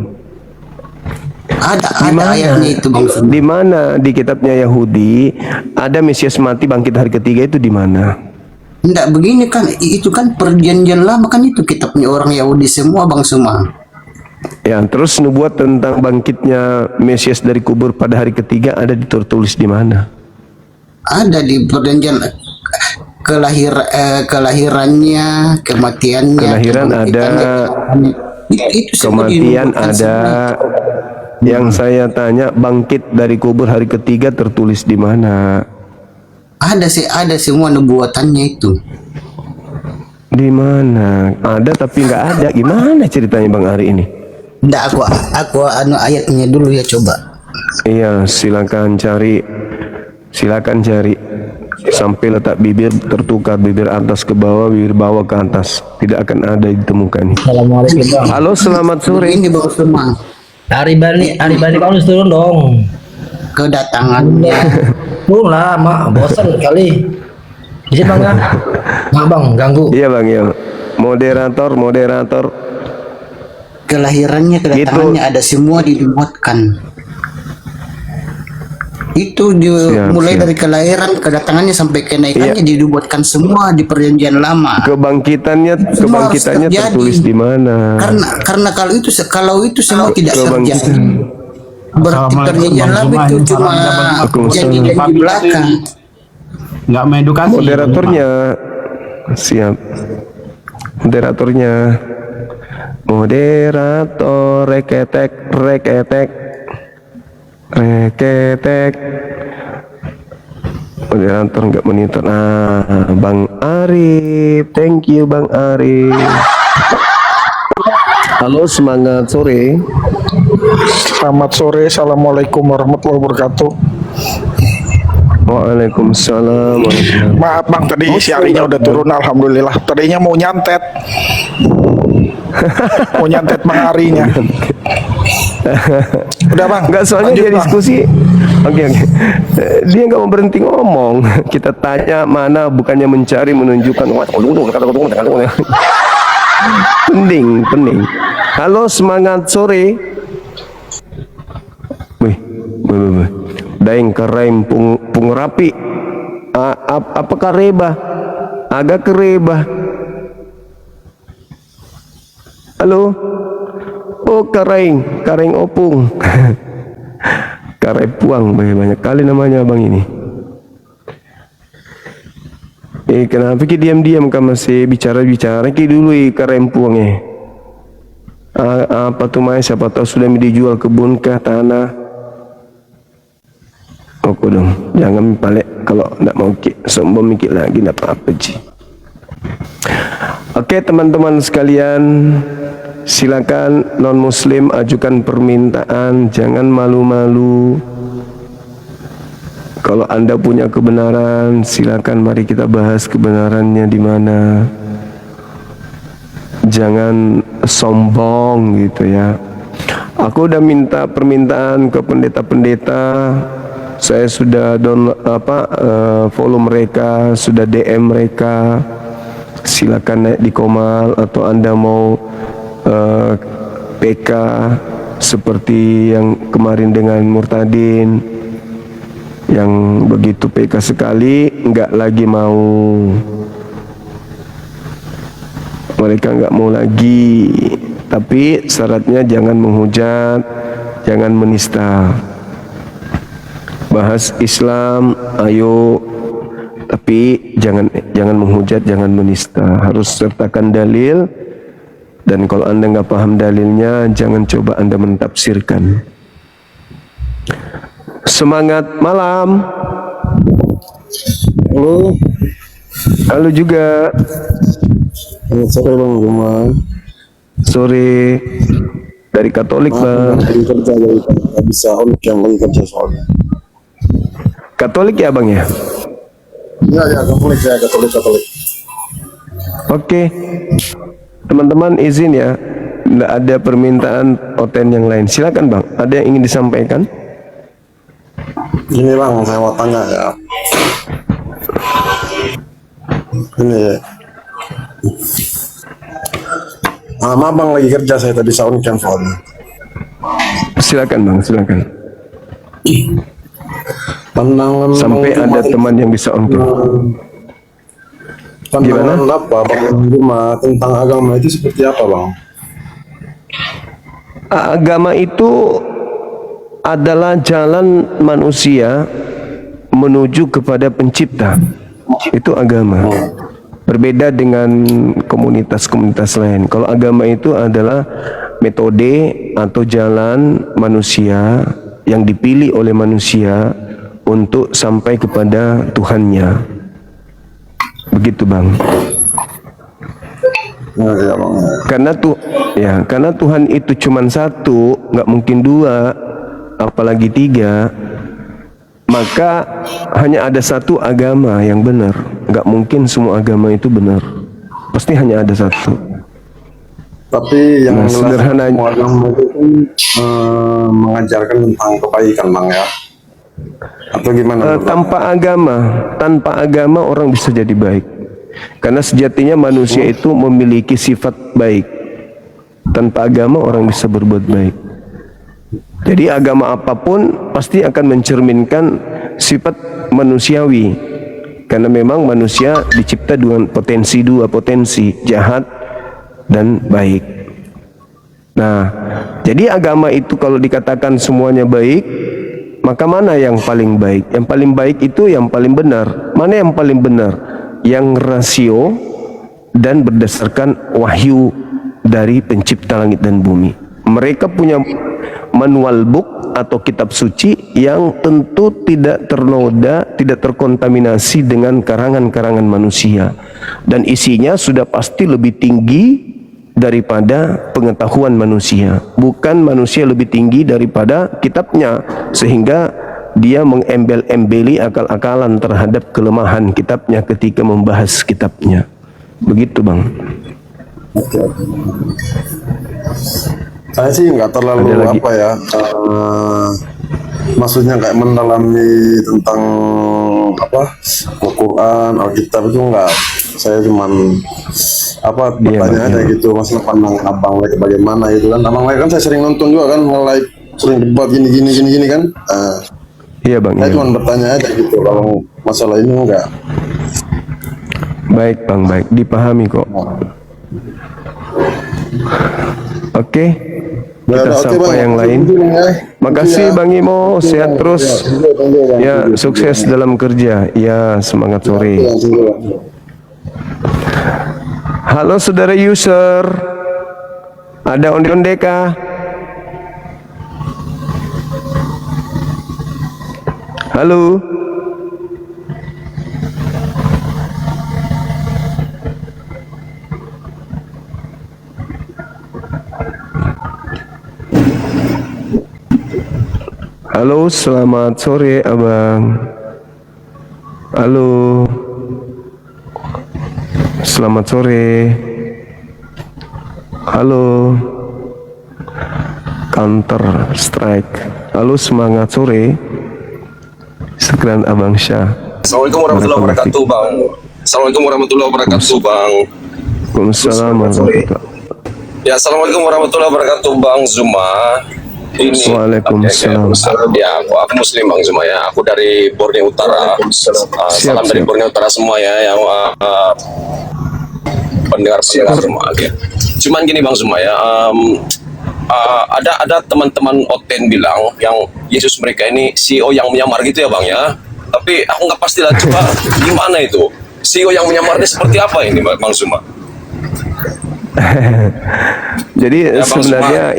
Ada ayatnya itu Bang Suma. Di mana di kitabnya Yahudi ada Mesias mati bangkit hari ketiga, itu di mana? Enggak begini kan, itu kan perjanjian lama kan, itu kitabnya orang Yahudi semua Bang Suma. Ya, terus nubuat tentang bangkitnya Mesias dari kubur pada hari ketiga ada tertulis di mana? Ada di perjanjian kelahirannya, kematiannya. Kelahiran ada, itu semua kematian dinubuatkan ada. semua. Yang saya tanya, bangkit dari kubur hari ketiga tertulis di mana? Ada semua nubuatannya itu. Di mana? Ada tapi nggak ada. Gimana ceritanya Bang Ari ini? Nggak, aku ayatnya dulu ya, coba. Iya, silakan cari. Sampai letak bibir tertukar, bibir atas ke bawah, bibir bawah ke atas. Tidak akan ada ditemukan. Assalamualaikum Bang. Halo, selamat sore. Ini Bang Suma. Hari Bani kamu harus turun dong. Kedatangannya. Turun lah, mak bosan kali. Di sini Bang ya. Mak Bang ganggu. Iya Bang, ya. Moderator. Kedatangannya ada semua dibuatkan. Itu mulai dari kelahiran, kedatangannya sampai kenaikannya dibuatkan semua di perjanjian lama. Kebangkitannya tertulis di mana? Karena kalau itu semua tidak terjadi, berarti perjanjian lama itu cuma janji-janji belakang. Nggak mengedukasi. Moderatornya siap. Moderator reketek. Moderator nggak monitor. Nah, Bang Arif, thank you Bang Arif. Halo, semangat sore. Selamat sore, assalamualaikum warahmatullahi wabarakatuh. Waalaikumsalam. Maaf bang, tadi siarinya udah turun, alhamdulillah. Tadinya mau nyantet bang Arinya. Udah bang. Enggak, soalnya lanjut, dia bang. diskusi. Oke. Dia nggak mau berhenti ngomong. Kita tanya mana, bukannya mencari, menunjukkan. Pening. Halo, semangat sore. Wih. Daeng keraim pung rapi. Apakah rebah? Agak kerebah. Halo. Oh, karaing opung. Karai puang, banyak kali namanya abang ini. Kenapa ki diam-diam kamu masih bicara-bicara ki dulu karai puangnya. Apa tuh Mai, siapa tahu sudah dijual kebun kah, tanah. Oke dong, jangan balik kalau nak mau sombong mikir lagi, nak apa Ji. Oke teman-teman sekalian, silakan non muslim ajukan permintaan, jangan malu-malu. Kalau Anda punya kebenaran, silakan mari kita bahas kebenarannya di mana. Jangan sombong gitu ya. Aku udah minta permintaan ke pendeta-pendeta. Saya sudah follow mereka, sudah DM mereka. Silakan naik di Komal, atau Anda mau PK seperti yang kemarin dengan Murtadin, yang begitu PK sekali nggak lagi mau, mereka nggak mau lagi. Tapi syaratnya jangan menghujat, jangan menista. Bahas Islam, ayo, tapi jangan menghujat, jangan menista. Harus sertakan dalil, dan kalau Anda nggak paham dalilnya, jangan coba Anda mentafsirkan. Semangat malam. Halo juga. Sore bang, Sore. Dari Katolik bang. kerja bisa yang lagi kerja soalnya. Katolik ya bang ya? Iya, Katolik. Oke. Teman-teman izin ya, tidak ada permintaan oten yang lain. Silakan bang, ada yang ingin disampaikan? Ini bang, saya mau tanya ya. Ini maaf bang, lagi kerja saya tadi sound cancel. Silakan bang, silakan. Sampai ada teman yang bisa on cam. Pandangan apa bang tentang agama itu seperti apa bang? Agama itu adalah jalan manusia menuju kepada pencipta. Itu agama. Berbeda dengan komunitas-komunitas lain. Kalau agama itu adalah metode atau jalan manusia yang dipilih oleh manusia untuk sampai kepada Tuhannya. Begitu bang. Ya, bang. Karena Tuhan itu cuma satu, nggak mungkin dua, apalagi tiga. Maka hanya ada satu agama yang benar. Nggak mungkin semua agama itu benar. Pasti hanya ada satu. Tapi yang sederhana agama itu mengajarkan tentang kebaikan bang ya. Atau gimana? Tanpa agama orang bisa jadi baik. Karena sejatinya manusia itu memiliki sifat baik. Tanpa agama orang bisa berbuat baik. Jadi agama apapun pasti akan mencerminkan sifat manusiawi, karena memang manusia dicipta dengan potensi dua, potensi jahat dan baik. Nah, jadi agama itu kalau dikatakan semuanya baik, maka mana yang paling baik? Yang paling baik itu yang paling benar. Mana yang paling benar? Yang rasio dan berdasarkan wahyu dari pencipta langit dan bumi. Mereka punya manual book atau kitab suci yang tentu tidak ternoda, tidak terkontaminasi dengan karangan-karangan manusia, dan isinya sudah pasti lebih tinggi daripada pengetahuan manusia. Bukan manusia lebih tinggi daripada kitabnya, sehingga dia mengembel-embeli akal-akalan terhadap kelemahan kitabnya ketika membahas kitabnya. Begitu, Bang. Saya sih nggak terlalu apa ya, maksudnya kayak mendalami tentang apa Al-Quran, Alkitab itu nggak. Saya cuman apa bertanya aja gitu, masalah pandang abang like bagaimana itu kan. Abang like kan saya sering nonton juga kan, like sering debat gini kan. Iya Bang. Saya cuma bertanya aja gitu, kalau masalah ini enggak. Baik Bang, baik, dipahami kok. Oke. Kita sapa yang lain. Makasih Bang Imo, sehat terus. Ya, sukses dalam kerja. Ya, semangat sore. Halo saudara user. Ada onde-onde kah? Halo. Halo, selamat sore Abang. Halo. Selamat sore. Halo. Counter Strike. Halo, semangat sore. Sekian Abang Syah. Assalamualaikum warahmatullahi wabarakatuh, Bang. Assalamualaikum warahmatullahi wabarakatuh, Bang. Waalaikumsalam warahmatullahi wabarakatuh. Ya, assalamualaikum warahmatullahi wabarakatuh, Bang Zuma. Ini Waalaikumsalam. Ya, aku Muslim Bang Zuma ya. Aku dari Borneo Utara. Salam dari Borneo Utara semua ya, yang pendengar semua. Ya. Cuman gini Bang Zuma ya, ada teman-teman Oten bilang yang Yesus mereka ini CEO yang menyamar gitu ya Bang ya. Tapi aku nggak pastilah, coba gimana itu CEO yang menyamarnya seperti apa ini Bang Zuma? Jadi ya, sebenarnya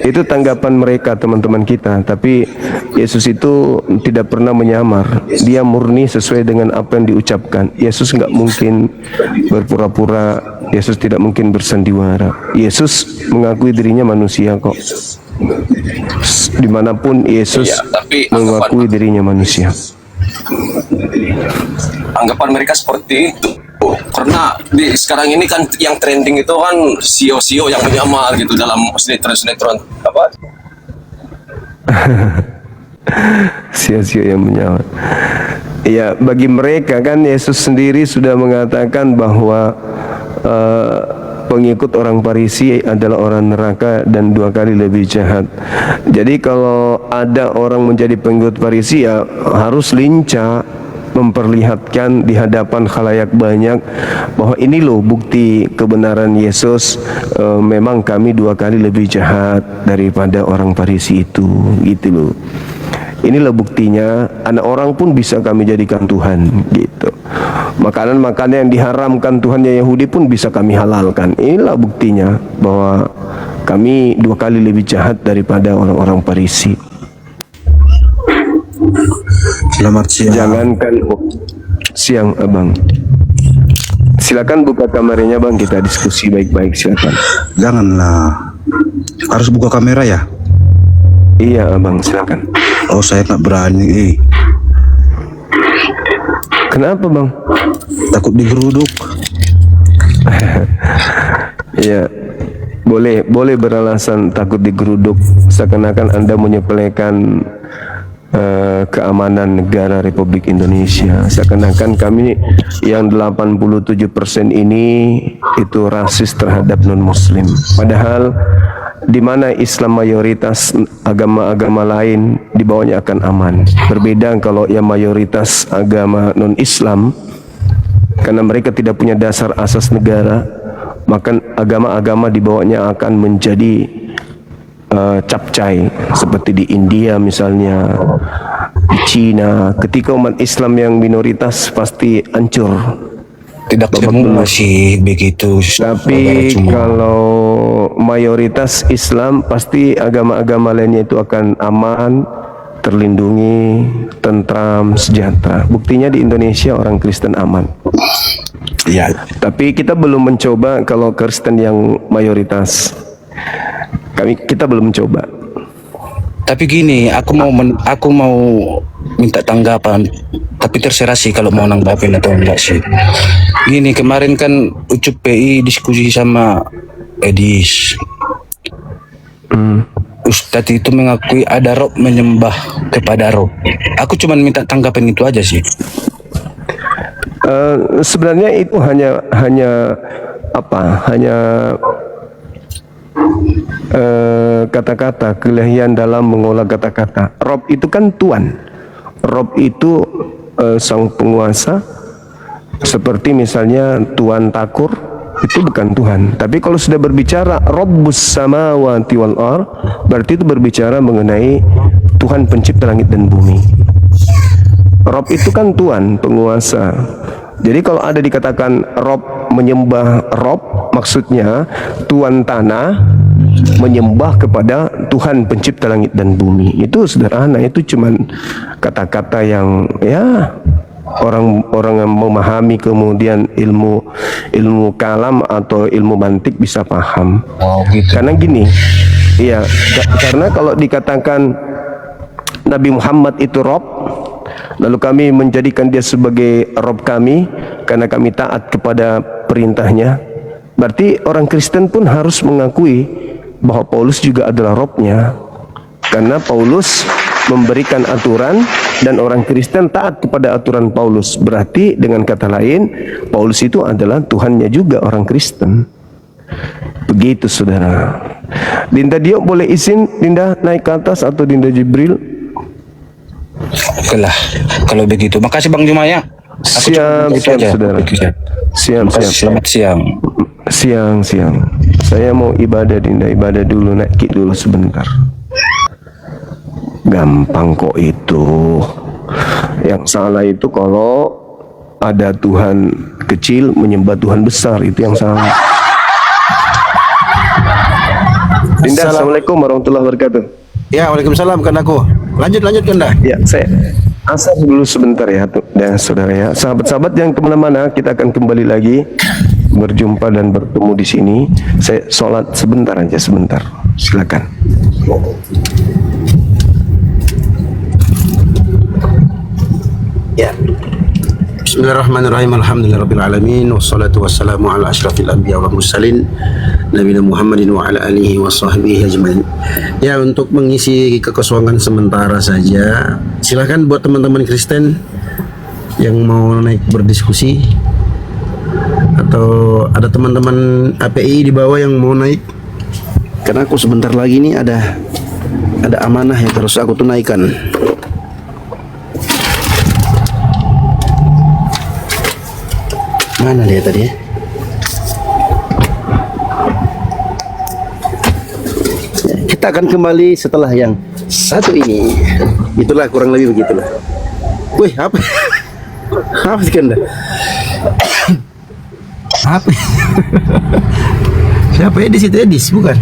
itu tanggapan mereka teman-teman kita, tapi Yesus itu tidak pernah menyamar. Dia murni sesuai dengan apa yang diucapkan. Yesus nggak mungkin berpura-pura, Yesus tidak mungkin bersandiwara. Yesus mengakui dirinya manusia kok. Dimanapun Yesus mengakui dirinya manusia. Anggapan mereka seperti itu. Karena sekarang ini kan yang trending itu kan CEO yang menyamar gitu dalam sinetron apa? Sia-sia yang menyamar. Ya, bagi mereka kan Yesus sendiri sudah mengatakan bahwa pengikut orang Farisi adalah orang neraka dan 2 kali lebih jahat. Jadi kalau ada orang menjadi pengikut Farisi ya harus lincah memperlihatkan di hadapan khalayak banyak bahwa ini loh bukti kebenaran Yesus, memang kami 2 kali lebih jahat daripada orang Farisi itu, gitu loh. Inilah buktinya, anak orang pun bisa kami jadikan Tuhan, gitu. Makanan-makanan yang diharamkan Tuhannya Yahudi pun bisa kami halalkan. Inilah buktinya bahwa kami 2 kali lebih jahat daripada orang-orang Farisi. Selamat siang. Jangankan siang Abang. Silakan buka kameranya Bang, kita diskusi baik-baik, silakan. Janganlah. Harus buka kamera ya? Iya Abang, silakan. Oh, saya nggak berani. Kenapa Bang? Takut digeruduk. Iya. Boleh beralasan takut digeruduk, seakan-akan Anda menyepelekan keamanan negara Republik Indonesia, seakan-akan kami yang 87% ini itu rasis terhadap non muslim. Padahal di mana Islam mayoritas, agama-agama lain di bawahnya akan aman. Berbeda kalau yang mayoritas agama non-Islam, karena mereka tidak punya dasar asas negara, maka agama-agama di bawahnya akan menjadi capcay, seperti di India misalnya, di Cina. Ketika umat Islam yang minoritas pasti hancur. Tidak semua sih begitu. Tapi kalau mayoritas Islam, pasti agama-agama lainnya itu akan aman, terlindungi, tentram, sejahtera. Buktinya di Indonesia orang Kristen aman. Ya. Tapi kita belum mencoba kalau Kristen yang mayoritas. Kita belum mencoba. Tapi gini, aku mau minta tanggapan. Tapi terserah sih kalau mau nanggapin atau enggak sih. Gini, kemarin kan Ucup PI diskusi sama Edis. Ustadz itu mengakui ada roh menyembah kepada roh. Aku cuma minta tanggapan itu aja sih. Sebenarnya itu hanya kata-kata, kelihayan dalam mengolah kata-kata. Rob itu kan Tuhan. Rob itu sang penguasa, seperti misalnya Tuan Takur, itu bukan Tuhan. Tapi kalau sudah berbicara Rabbus samawati wal ar, berarti itu berbicara mengenai Tuhan pencipta langit dan bumi. Rob itu kan Tuhan, penguasa. Jadi kalau ada dikatakan Rob menyembah Rob, maksudnya Tuan tanah menyembah kepada Tuhan pencipta langit dan bumi. Itu sederhana, itu cuman kata-kata yang ya orang yang memahami kemudian ilmu kalam atau ilmu mantik bisa paham. Oh, gitu. Karena gini, iya, karena kalau dikatakan Nabi Muhammad itu Rob, lalu kami menjadikan dia sebagai Rob kami karena kami taat kepada perintahnya, berarti orang Kristen pun harus mengakui bahwa Paulus juga adalah Robnya, karena Paulus memberikan aturan dan orang Kristen taat kepada aturan Paulus. Berarti dengan kata lain, Paulus itu adalah Tuhannya juga orang Kristen. Begitu saudara. Dinda Dio boleh izin Dinda naik ke atas, atau Dinda Jibril? Oke lah, kalau begitu. Makasih Bang Jumaya. Siap saudara. Siap. Selamat siang. Siang. Saya mau ibadah Dinda, ibadah dulu, naik dulu sebentar. Gampang kok itu. Yang salah itu kalau ada Tuhan kecil menyembah Tuhan besar, itu yang salah. Dinda, assalamualaikum warahmatullahi wabarakatuh. Ya, waalaikumsalam kan aku. Lanjut kan dah. Ya, saya asal dulu sebentar ya, dan saudara ya. Sahabat-sahabat yang kemana-mana, kita akan kembali lagi berjumpa dan bertemu di sini. Saya sholat sebentar aja, sebentar. Silakan. Ya. Bismillahirrahmanirrahim. Alhamdulillahirabbil alamin wassalatu wassalamu ala asyrafil anbiya wal mursalin nabiyina Muhammadin wa ala alihi washabbihi ajmain. Ya, untuk mengisi kekosongan sementara saja, silakan buat teman-teman Kristen yang mau naik berdiskusi, atau ada teman-teman API di bawah yang mau naik, karena aku sebentar lagi nih ada amanah yang harus aku tunaikan. Mana dia tadi ya? Kita akan kembali setelah yang satu ini. Itulah kurang lebih begitulah. Wih, apa? Apa sih Kanda? Apa? Siapa Edis itu? Edis bukan?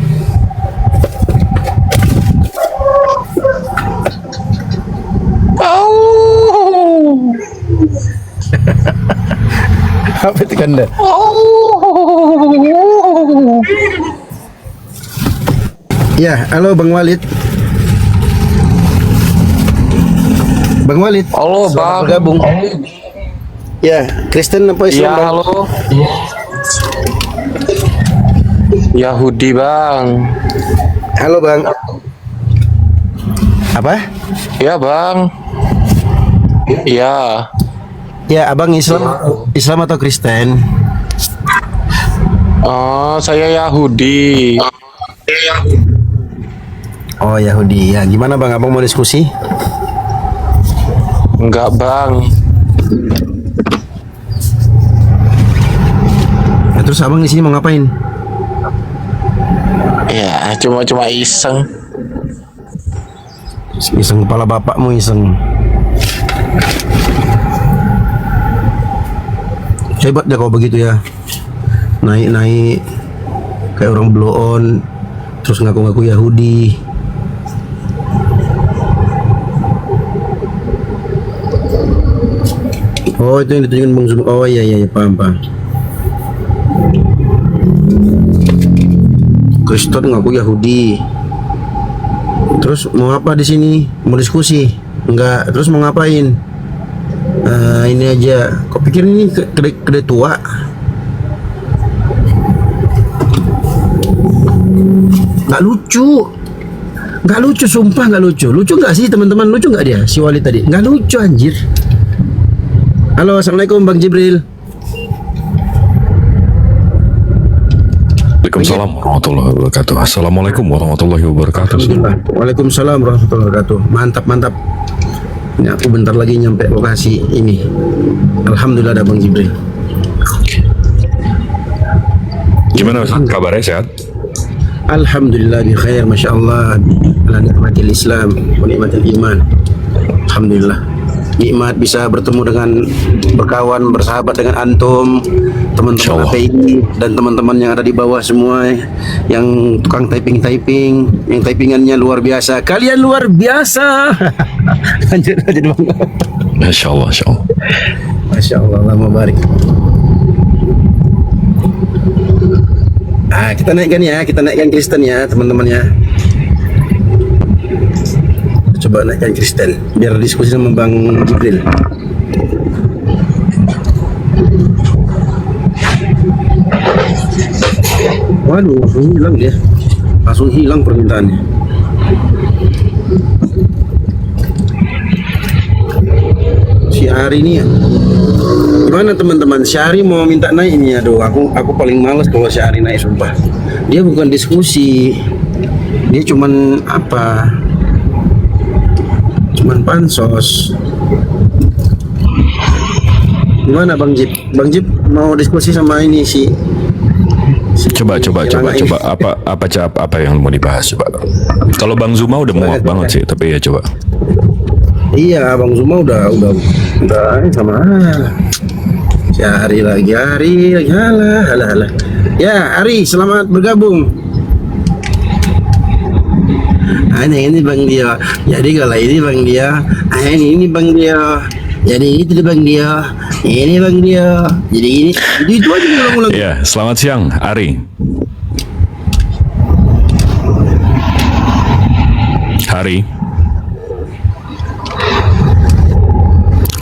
Apa itu Kanda? Ya, halo Bang Walid. Bang Walid. Halo Bang. Bergabung. Ya, Kristen apa Islam? Ya, Bang? halo. Yahudi Bang. Halo Bang. Apa? Ya Bang. Ya. Ya, Abang Islam atau Kristen? Oh, saya Yahudi. Oh Yahudi ya. Gimana bang? Abang mau diskusi? Enggak bang. Ya, terus abang di sini mau ngapain? Ya cuma iseng. Iseng kepala bapakmu iseng. Hebat ya kalau begitu ya. Naik kayak orang blow on, terus ngaku-ngaku Yahudi. Oh itu yang ditunjukin Bang Zuma. Oh iya paham. Kristen ngaku Yahudi. Terus mau apa di sini? Mau diskusi? Enggak. Terus mau ngapain? Ini aja. Kok pikir ini kedai tua? Nggak lucu, sumpah nggak lucu. Lucu nggak sih teman-teman? Lucu nggak dia si Wali tadi? Nggak lucu anjir. Halo, assalamualaikum Bang Jibril. Waalaikumsalam warahmatullahi wabarakatuh. Assalamualaikum warahmatullahi wabarakatuh. Waalaikumsalam warahmatullahi wabarakatuh. Mantap. Ini aku bentar lagi nyampe lokasi ini. Alhamdulillah ada Bang Jibril. Gimana kabarnya, sehat? Alhamdulillah bi khair, masya Allah. Ala nikmatil Islam wa nikmatil iman. Alhamdulillah. Nikmat bisa bertemu dengan, berkawan, bersahabat dengan antum, teman-teman API dan teman-teman yang ada di bawah semua, yang tukang typing, yang typingannya luar biasa. Kalian luar biasa. Lanjut Bang. Masya Allah. Masya Allah, lama barik. Kita naikkan Kristen ya teman-teman ya. Coba naikkan Kristen biar diskusi sama Bang Jibril. Waduh, hilang dia. Langsung hilang permintaannya. Si Ari ini gimana teman-teman? Si Ari mau minta naik ini. Aduh, aku paling males kalau si Ari naik, sumpah. Dia bukan diskusi. Dia cuman cuman pansos. Gimana Bang Jip? Bang Jip mau diskusi sama ini si Coba apa yang mau dibahas coba. Kalau Bang Zuma udah muak banget sih, tapi ya coba. Iya, Bang Zuma udah sama. Si Ari lagi halah. Ya, Ari, selamat bergabung. Ini Bang dia. Jadi kalau ini Bang dia, ini Bang dia. Jadi itu Bang dia. Ini Bang dia. Jadi ini. Jadi itu aja ulang-ulang. Ya, selamat siang, Ari.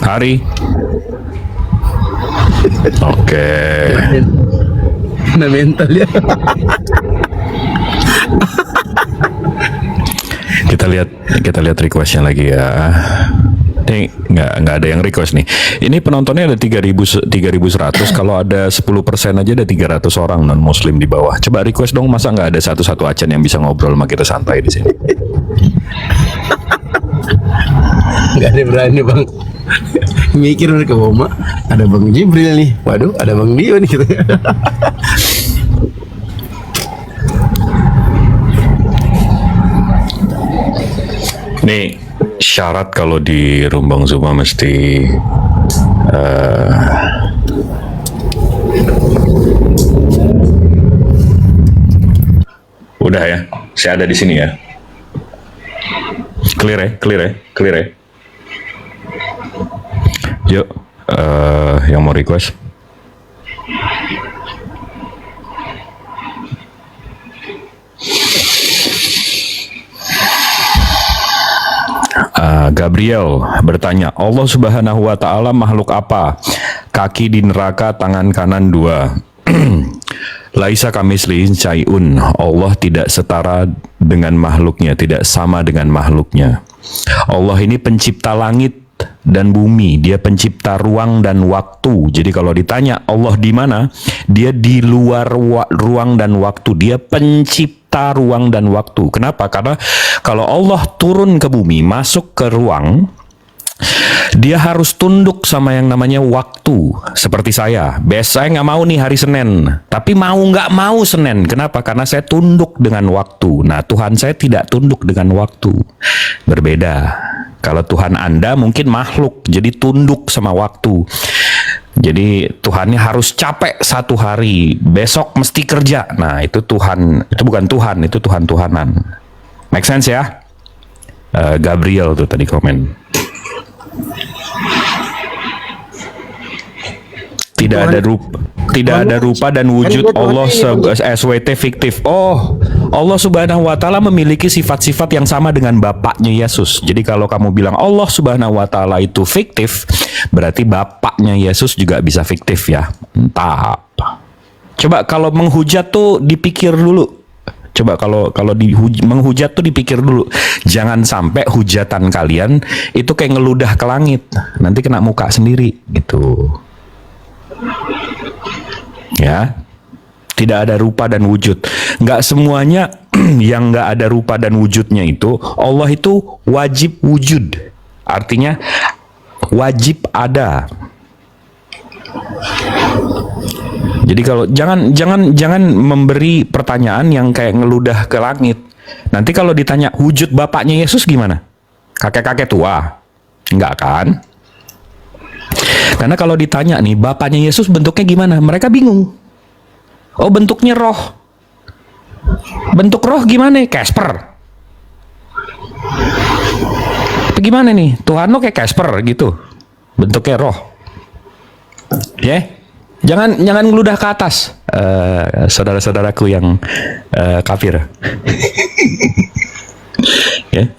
Hari. Oke. Nah mental ya. Kita lihat requestnya lagi ya. Ini nggak ada yang request nih. Ini penontonnya ada 3.100. Kalau ada 10% aja ada 300 orang non Muslim di bawah. Coba request dong. Masa nggak ada satu acan yang bisa ngobrol sama kita santai di sini? Nggak ada berani Bang. Mikir mereka Boma. Ada Bang Jibril nih. Waduh, ada Bang Dio nih gitu. Nih syarat kalau di Rumbang Zuma mesti udah ya, saya ada di sini ya. Clear ya. Yuk, yang mau request. Gabriel bertanya, Allah Subhanahu wa Ta'ala makhluk apa? Kaki di neraka, tangan kanan 2. Laisa kamislihi syai'un. Allah tidak setara dengan makhluknya, tidak sama dengan makhluknya. Allah ini pencipta langit dan bumi, dia pencipta ruang dan waktu. Jadi kalau ditanya Allah di mana, dia di luar ruang dan waktu. Dia pencipta mencipta ruang dan waktu. Kenapa? Karena kalau Allah turun ke bumi, masuk ke ruang, dia harus tunduk sama yang namanya waktu. Seperti saya nggak mau nih hari Senin, tapi mau nggak mau Senin. Kenapa? Karena saya tunduk dengan waktu. Nah, Tuhan saya tidak tunduk dengan waktu. Berbeda. Kalau Tuhan Anda mungkin makhluk, jadi tunduk sama waktu. Jadi Tuhannya harus capek satu hari, besok mesti kerja. Nah, itu Tuhan, itu bukan Tuhan, itu Tuhan-Tuhanan. Make sense ya? Gabriel tuh tadi komen. Tidak ada rupa dan wujud Allah SWT fiktif. Oh, Allah Subhanahu wa taala memiliki sifat-sifat yang sama dengan Bapaknya Yesus. Jadi kalau kamu bilang Allah Subhanahu wa taala itu fiktif, berarti Bapaknya Yesus juga bisa fiktif ya. Entah. Coba kalau menghujat tuh dipikir dulu. Coba kalau menghujat tuh dipikir dulu. Jangan sampai hujatan kalian itu kayak ngeludah ke langit. Nanti kena muka sendiri gitu. Ya, tidak ada rupa dan wujud. Nggak semuanya yang nggak ada rupa dan wujudnya itu Allah itu wajib wujud. Artinya wajib ada. Jadi kalau jangan memberi pertanyaan yang kayak ngeludah ke langit. Nanti kalau ditanya wujud Bapaknya Yesus gimana? Kakek-kakek tua? Enggak kan? Karena kalau ditanya nih, Bapaknya Yesus bentuknya gimana? Mereka bingung. Oh, bentuknya roh. Bentuk roh gimana? Casper. Apa gimana nih? Tuhan lo kayak Casper gitu. Bentuknya roh. Ya? Jangan ngeludah ke atas. Saudara-saudaraku yang kafir. Ya.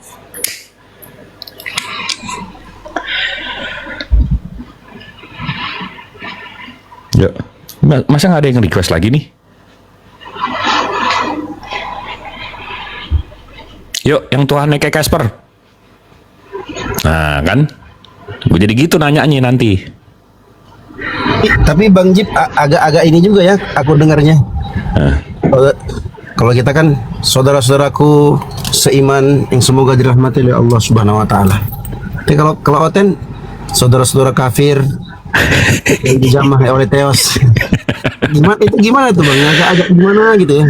Yuk, masa nggak ada yang request lagi nih? Yuk, yang Tuhannya kayak Casper. Nah, kan? Gue jadi gitu nanyanya nanti. Tapi Bang Jip agak ini juga ya, aku dengarnya. Kalau kita kan saudara-saudaraku seiman yang semoga dirahmati oleh Allah Subhanahu wa taala. Tapi kalau Oten saudara-saudara kafir yang dijamah oleh Theos. Gimana tuh Bang? Agak gimana gitu ya.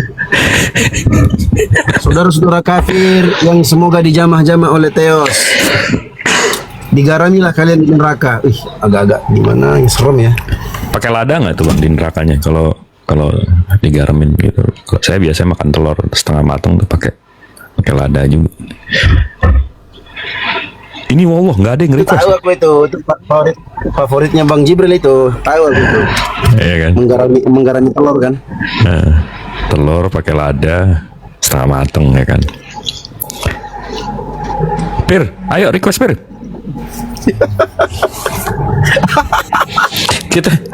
Saudara-saudara kafir yang semoga dijamah-jamah oleh Theos. Digaramilah kalian di neraka. Agak-agak gimana, yang serem ya. Pakai lada nggak tuh Bang di nerakanya kalau digaramin gitu? Saya biasanya makan telur setengah matang tuh pakai lada juga. Ini wallah nggak ada yang request. Tahu aku itu favoritnya Bang Jibril itu. Tahu aku itu. Iya kan? Menggarami telur kan. Nah, telur pakai lada setengah mateng ya kan. Pir, ayo request Pir.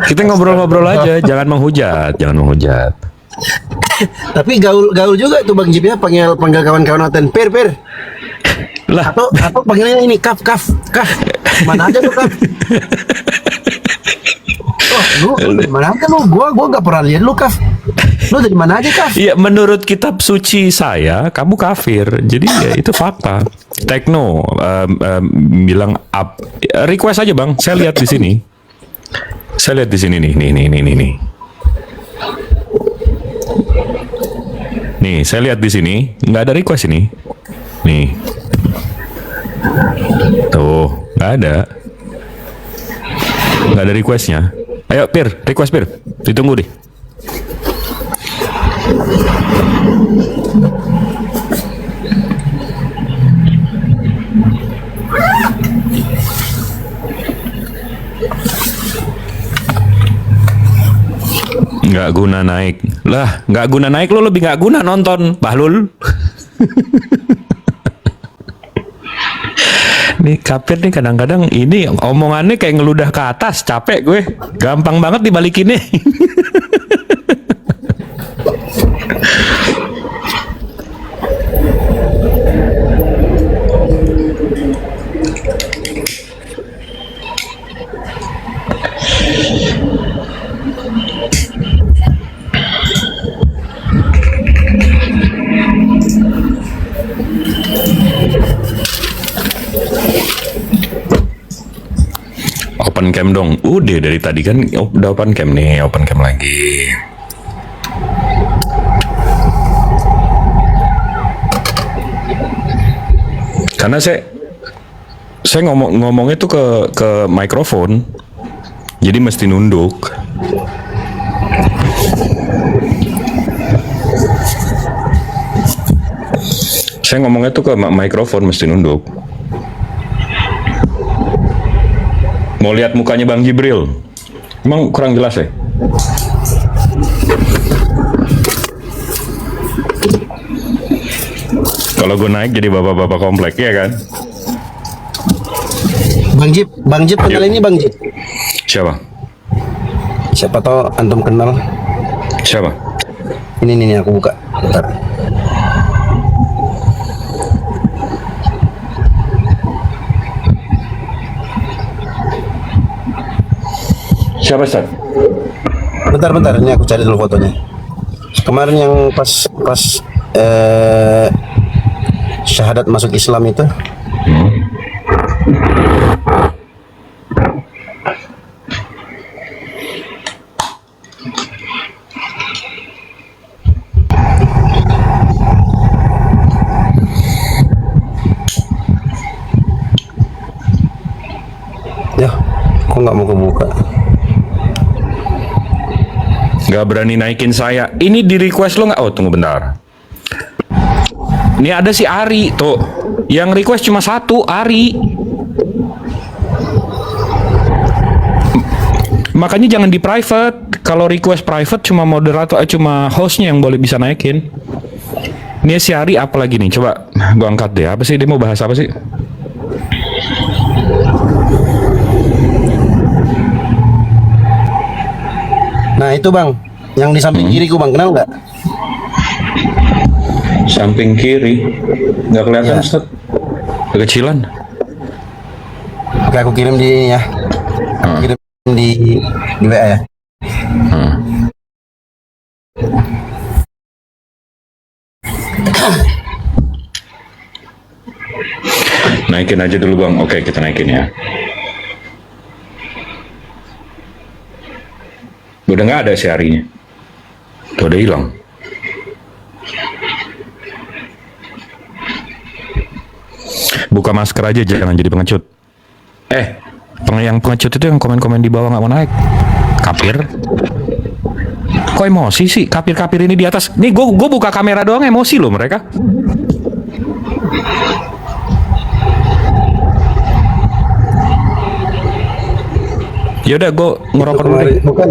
kita ngobrol-ngobrol aja, jangan menghujat. Tapi gaul juga tuh Bang Jip ya, panggil kawan-kawan Oten. Pir. Lah. Atau panggilnya ini kaf. Mana aja tuh kaf. Lu dari mana aja lu? Gua nggak pernah lihat lu kaf. Lu dari mana aja kaf? Iya, menurut kitab suci saya, kamu kafir. Jadi ya itu fakta. Tekno bilang up. Request aja Bang. Saya lihat di sini. Nih. Nih, saya lihat di sini. Nggak ada request ini. Nih. Tuh, nggak ada requestnya. Ayo Pir, request Pir, ditunggu deh. Nggak guna naik. Lah, nggak guna naik, lo lebih nggak guna nonton, Bahlul. Nih kafir nih kadang-kadang ini omongannya kayak ngeludah ke atas, capek gue. Gampang banget dibalikinnya. Open cam dong. Udah dari tadi kan udah open cam nih, open cam lagi. Karena saya ngomongnya tuh ke mikrofon. Jadi mesti nunduk. Saya ngomongnya tuh ke mikrofon mesti nunduk. Mau lihat mukanya Bang Jibril? Emang kurang jelas ya? Kalau gue naik jadi bapak-bapak komplek ya kan? Bang Jip kenal ini Bang Jip? Siapa? Siapa tahu antum kenal? Siapa? Ini aku buka. Bentar. Siapa Ustaz? Bentar, ini aku cari dulu fotonya. Kemarin yang pas syahadat masuk Islam itu. Ya, kok nggak mau kebuka? Gak berani naikin saya. Ini di request lo nggak? Oh tunggu bentar. Ini ada si Ari tuh. Yang request cuma satu, Ari. Makanya jangan di private. Kalau request private cuma moderator, cuma hostnya yang boleh bisa naikin. Ini si Ari apa lagi nih? Coba gua angkat deh. Apa sih dia mau bahas apa sih? Nah itu Bang, yang di samping kiriku Bang, kenal nggak? Samping kiri, nggak kelihatan Ustaz. Kekecilan. Oke, aku kirim di ini ya. Aku kirim di WA ya. Naikin aja dulu Bang. Oke, kita naikin ya. Udah nggak ada si harinya. Tuh udah hilang. Buka masker aja, jangan jadi pengecut. Yang pengecut itu yang komen-komen di bawah nggak mau naik. Kapir. Kok emosi sih? Kapir-kapir ini di atas. Nih gue buka kamera doang emosi loh mereka. Yaudah gue ngerokok dulu deh. Bukan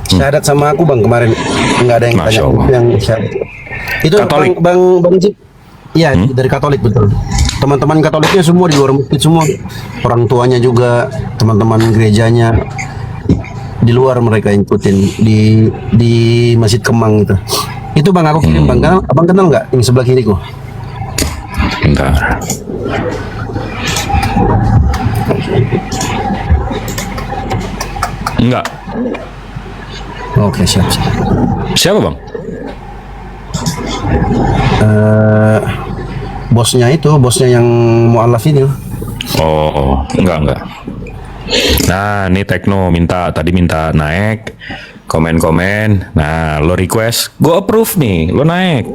syahadat sama aku Bang kemarin, nggak ada yang tanya yang syahadat. Itu Katolik. Bang Jip. Iya dari Katolik betul. Teman-teman Katoliknya semua di luar masjid semua, orang tuanya juga, teman-teman gerejanya di luar mereka ikutin di Masjid Kemang itu. Itu Bang aku kirim Bang, abang kenal nggak yang sebelah kiriku? Bentar. Enggak. Oke siap. Siapa Bang? Bosnya yang mualaf ini. Oh, enggak. Nah, ini Tekno tadi minta naik, komen-komen. Nah, lo request, gue approve nih, lo naik.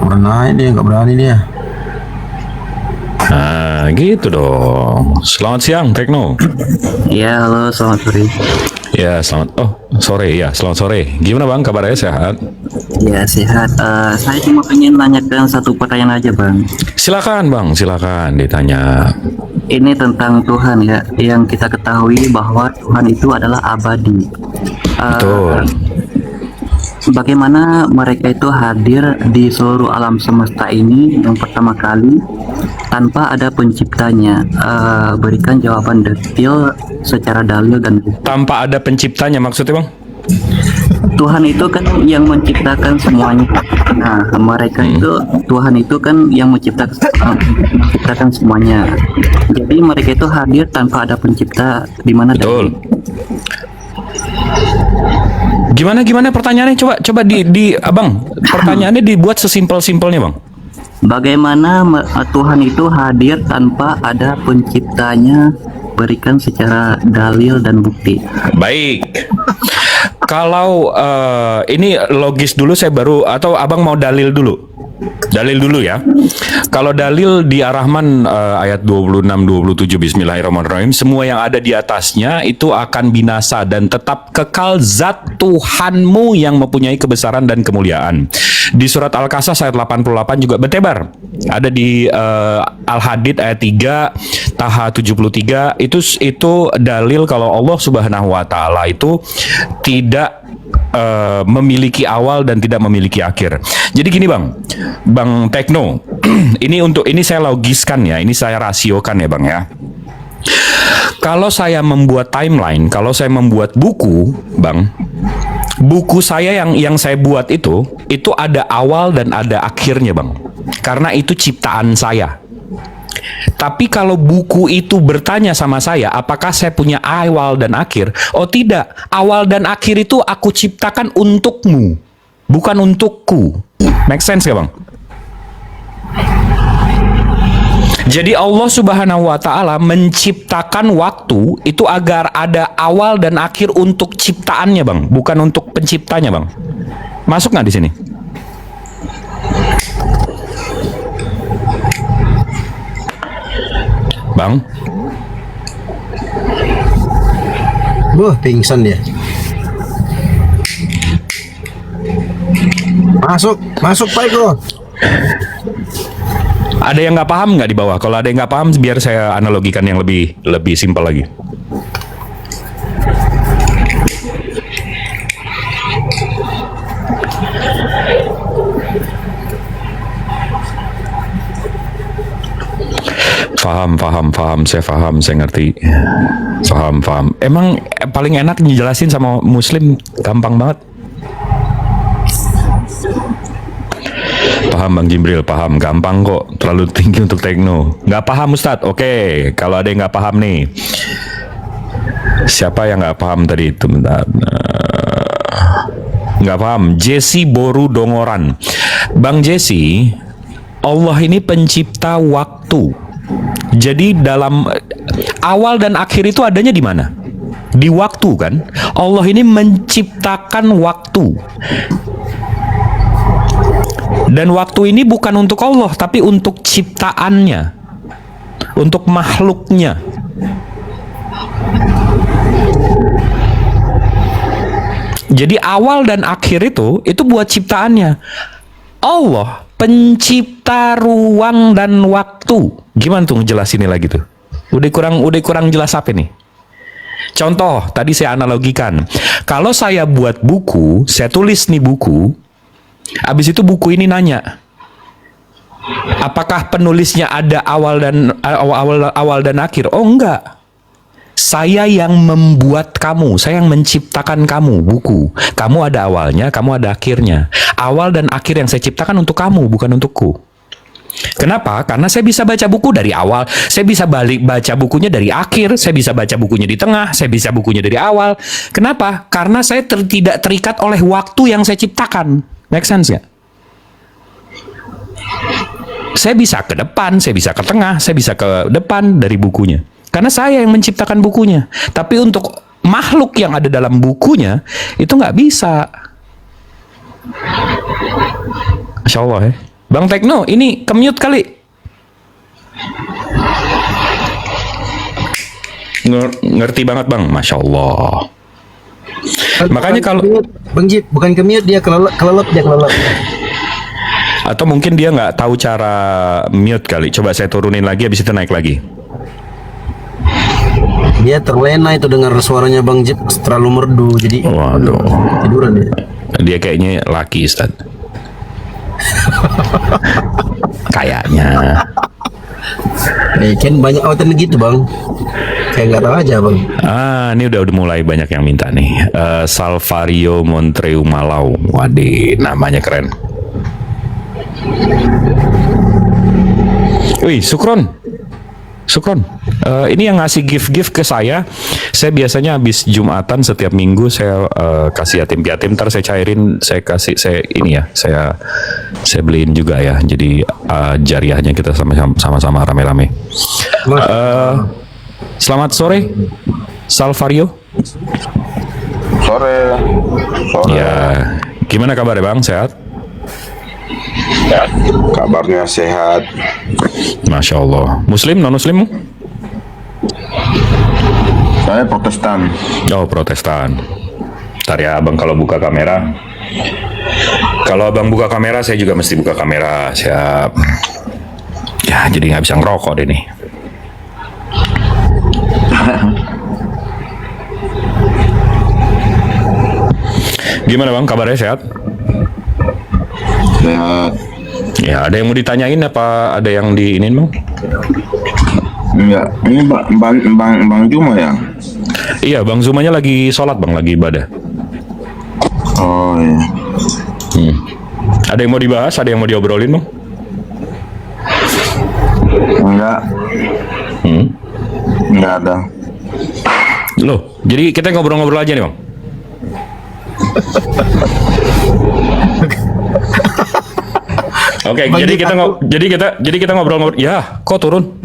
Nggak berani dia. Nah, gitu dong. Selamat siang, Tekno. Ya, halo, selamat sore. Ya, selamat sore. Gimana Bang, kabarnya sehat? Ya, sehat. Saya cuma pengen nanyakan satu pertanyaan aja, Bang. Silakan Bang, silakan ditanya. Ini tentang Tuhan ya, yang kita ketahui bahwa Tuhan itu adalah abadi. Betul. Bagaimana mereka itu hadir di seluruh alam semesta ini yang pertama kali tanpa ada penciptanya? Berikan jawaban detail secara dalil dan tanpa ada penciptanya maksudnya Bang? Tuhan itu kan yang menciptakan semuanya. Nah, mereka itu Tuhan itu kan yang menciptakan semuanya. Jadi mereka itu hadir tanpa ada pencipta di mana? Betul. Gimana pertanyaannya? Coba di Abang. Pertanyaannya dibuat sesimpel-simpelnya Bang. bagaimana Tuhan itu hadir tanpa ada penciptanya? Berikan secara dalil dan bukti. Baik. Kalau ini logis dulu saya baru, atau abang mau dalil dulu? Dalil dulu ya. Kalau dalil di Ar-Rahman ayat 26-27 Bismillahirrahmanirrahim, semua yang ada di atasnya itu akan binasa dan tetap kekal zat Tuhanmu yang mempunyai kebesaran dan kemuliaan. Di surat Al-Qasas ayat 88 juga bertebar. Ada di Al-Hadid ayat 3, Taha 73, itu dalil kalau Allah Subhanahu wa taala itu tidak memiliki awal dan tidak memiliki akhir. Jadi gini Bang Tekno, ini saya logiskan ya, ini saya rasiokan ya Bang ya. Kalau saya membuat timeline, kalau saya membuat buku, Bang, buku saya yang saya buat itu ada awal dan ada akhirnya Bang. Karena itu ciptaan saya. Tapi kalau buku itu bertanya sama saya, apakah saya punya awal dan akhir? Oh tidak, awal dan akhir itu aku ciptakan untukmu, bukan untukku. Make sense gak Bang? Jadi Allah Subhanahu wa taala menciptakan waktu itu agar ada awal dan akhir untuk ciptaannya Bang, bukan untuk penciptanya Bang. Masuk nggak di sini? Bang? Pingsan dia. Masuk Pak Eko. Ada yang nggak paham nggak di bawah? Kalau ada yang nggak paham, biar saya analogikan yang lebih simpel lagi. Paham, saya ngerti. Paham. Emang paling enak dijelasin sama Muslim, gampang banget. Paham Bang Jimbril, paham, gampang kok, terlalu tinggi untuk Tekno. Nggak paham Ustadz? Oke, kalau ada yang nggak paham nih. Siapa yang nggak paham tadi itu? Bentar. Nggak paham. Jesse Boru Dongoran. Bang Jesse, Allah ini pencipta waktu. Jadi dalam awal dan akhir itu adanya di mana? Di waktu kan? Allah ini menciptakan waktu. Dan waktu ini bukan untuk Allah, tapi untuk ciptaannya, untuk makhluknya. Jadi awal dan akhir itu buat ciptaannya. Allah pencipta ruang dan waktu. Gimana tuh ngejelasinnya lagi tuh? Udah kurang jelas apa nih? Contoh, tadi saya analogikan. Kalau saya buat buku, saya tulis nih buku, habis itu buku ini nanya, apakah penulisnya ada awal dan akhir? Oh enggak. Saya yang membuat kamu, saya yang menciptakan kamu, buku. Kamu ada awalnya, kamu ada akhirnya. Awal dan akhir yang saya ciptakan untuk kamu, bukan untukku. Kenapa? Karena saya bisa baca buku dari awal, saya bisa baca bukunya dari akhir, saya bisa baca bukunya di tengah, saya bisa bukunya dari awal. Kenapa? Karena saya tidak terikat oleh waktu yang saya ciptakan. Make sense nggak? Saya bisa ke depan, saya bisa ke tengah, saya bisa ke depan dari bukunya. Karena saya yang menciptakan bukunya. Tapi untuk makhluk yang ada dalam bukunya, itu nggak bisa. Masya Allah ya. Bang Tekno, ini ke-mute kali. Ngerti banget Bang, Masya Allah. Makanya kalau Bang Jip, bukan ke-mute, dia kelelep. Atau mungkin dia nggak tahu cara mute kali. Coba saya turunin lagi, habis itu naik lagi. Dia terlena itu dengar suaranya Bang Jip terlalu merdu, jadi waduh, tiduran dia. Dia kayaknya laki, Ustaz. Kayaknya. Kan banyak outan gitu Bang. Kayak nggak tahu aja Bang. Ini udah mulai banyak yang minta nih. Salvario Montreu Malau. Waduh, namanya keren. Wih, Sukron Syukron. Ini yang ngasih gift ke saya biasanya habis Jumatan setiap minggu saya kasih yatim piatim. Ntar saya cairin, saya beliin juga ya. Jadi jariahnya kita sama-sama rame-rame. Selamat sore, Salvario. Sore. Ya, gimana kabar Bang? Sehat? Kabarnya sehat. Masya Allah. Muslim, non Muslim? Saya Protestan. Oh, Protestan. Ntar ya Abang kalau buka kamera. Kalau Abang buka kamera, saya juga mesti buka kamera. Siap. Ya, jadi nggak bisa ngerokok deh nih. Gimana Bang, kabarnya sehat? Sehat. Ya, ada yang mau ditanyain apa ada yang diinin Bang? Enggak, ini Bang Juma ya? Iya, Bang Zumanya lagi sholat Bang, lagi ibadah. Oh iya. Ada yang mau dibahas, ada yang mau diobrolin Bang? Enggak. Enggak ada. Loh, jadi kita ngobrol-ngobrol aja nih Bang? Oke, jadi kita ngobrol-ngobrol. Ya, kok turun?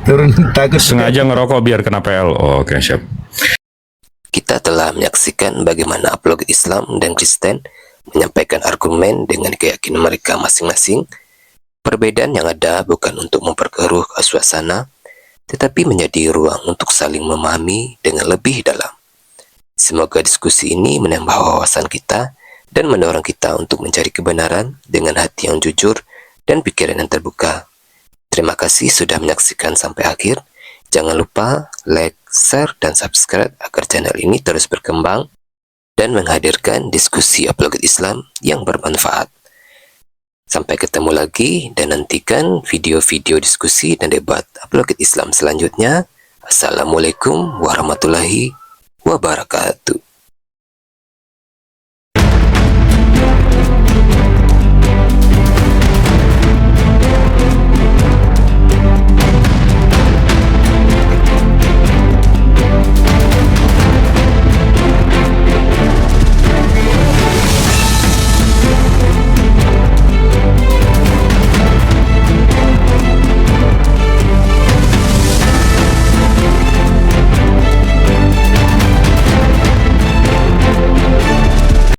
Turun takut. Sengaja ngerokok biar kena PL. Oh, oke, siap. Kita telah menyaksikan bagaimana apologet Islam dan Kristen menyampaikan argumen dengan keyakinan mereka masing-masing. Perbedaan yang ada bukan untuk memperkeruh suasana, tetapi menjadi ruang untuk saling memahami dengan lebih dalam. Semoga diskusi ini menambah wawasan kita dan mendorong kita untuk mencari kebenaran dengan hati yang jujur dan pikiran yang terbuka. Terima kasih sudah menyaksikan sampai akhir. Jangan lupa like, share, dan subscribe agar channel ini terus berkembang dan menghadirkan diskusi apologet Islam yang bermanfaat. Sampai ketemu lagi dan nantikan video-video diskusi dan debat apologet Islam selanjutnya. Assalamualaikum warahmatullahi wabarakatuh.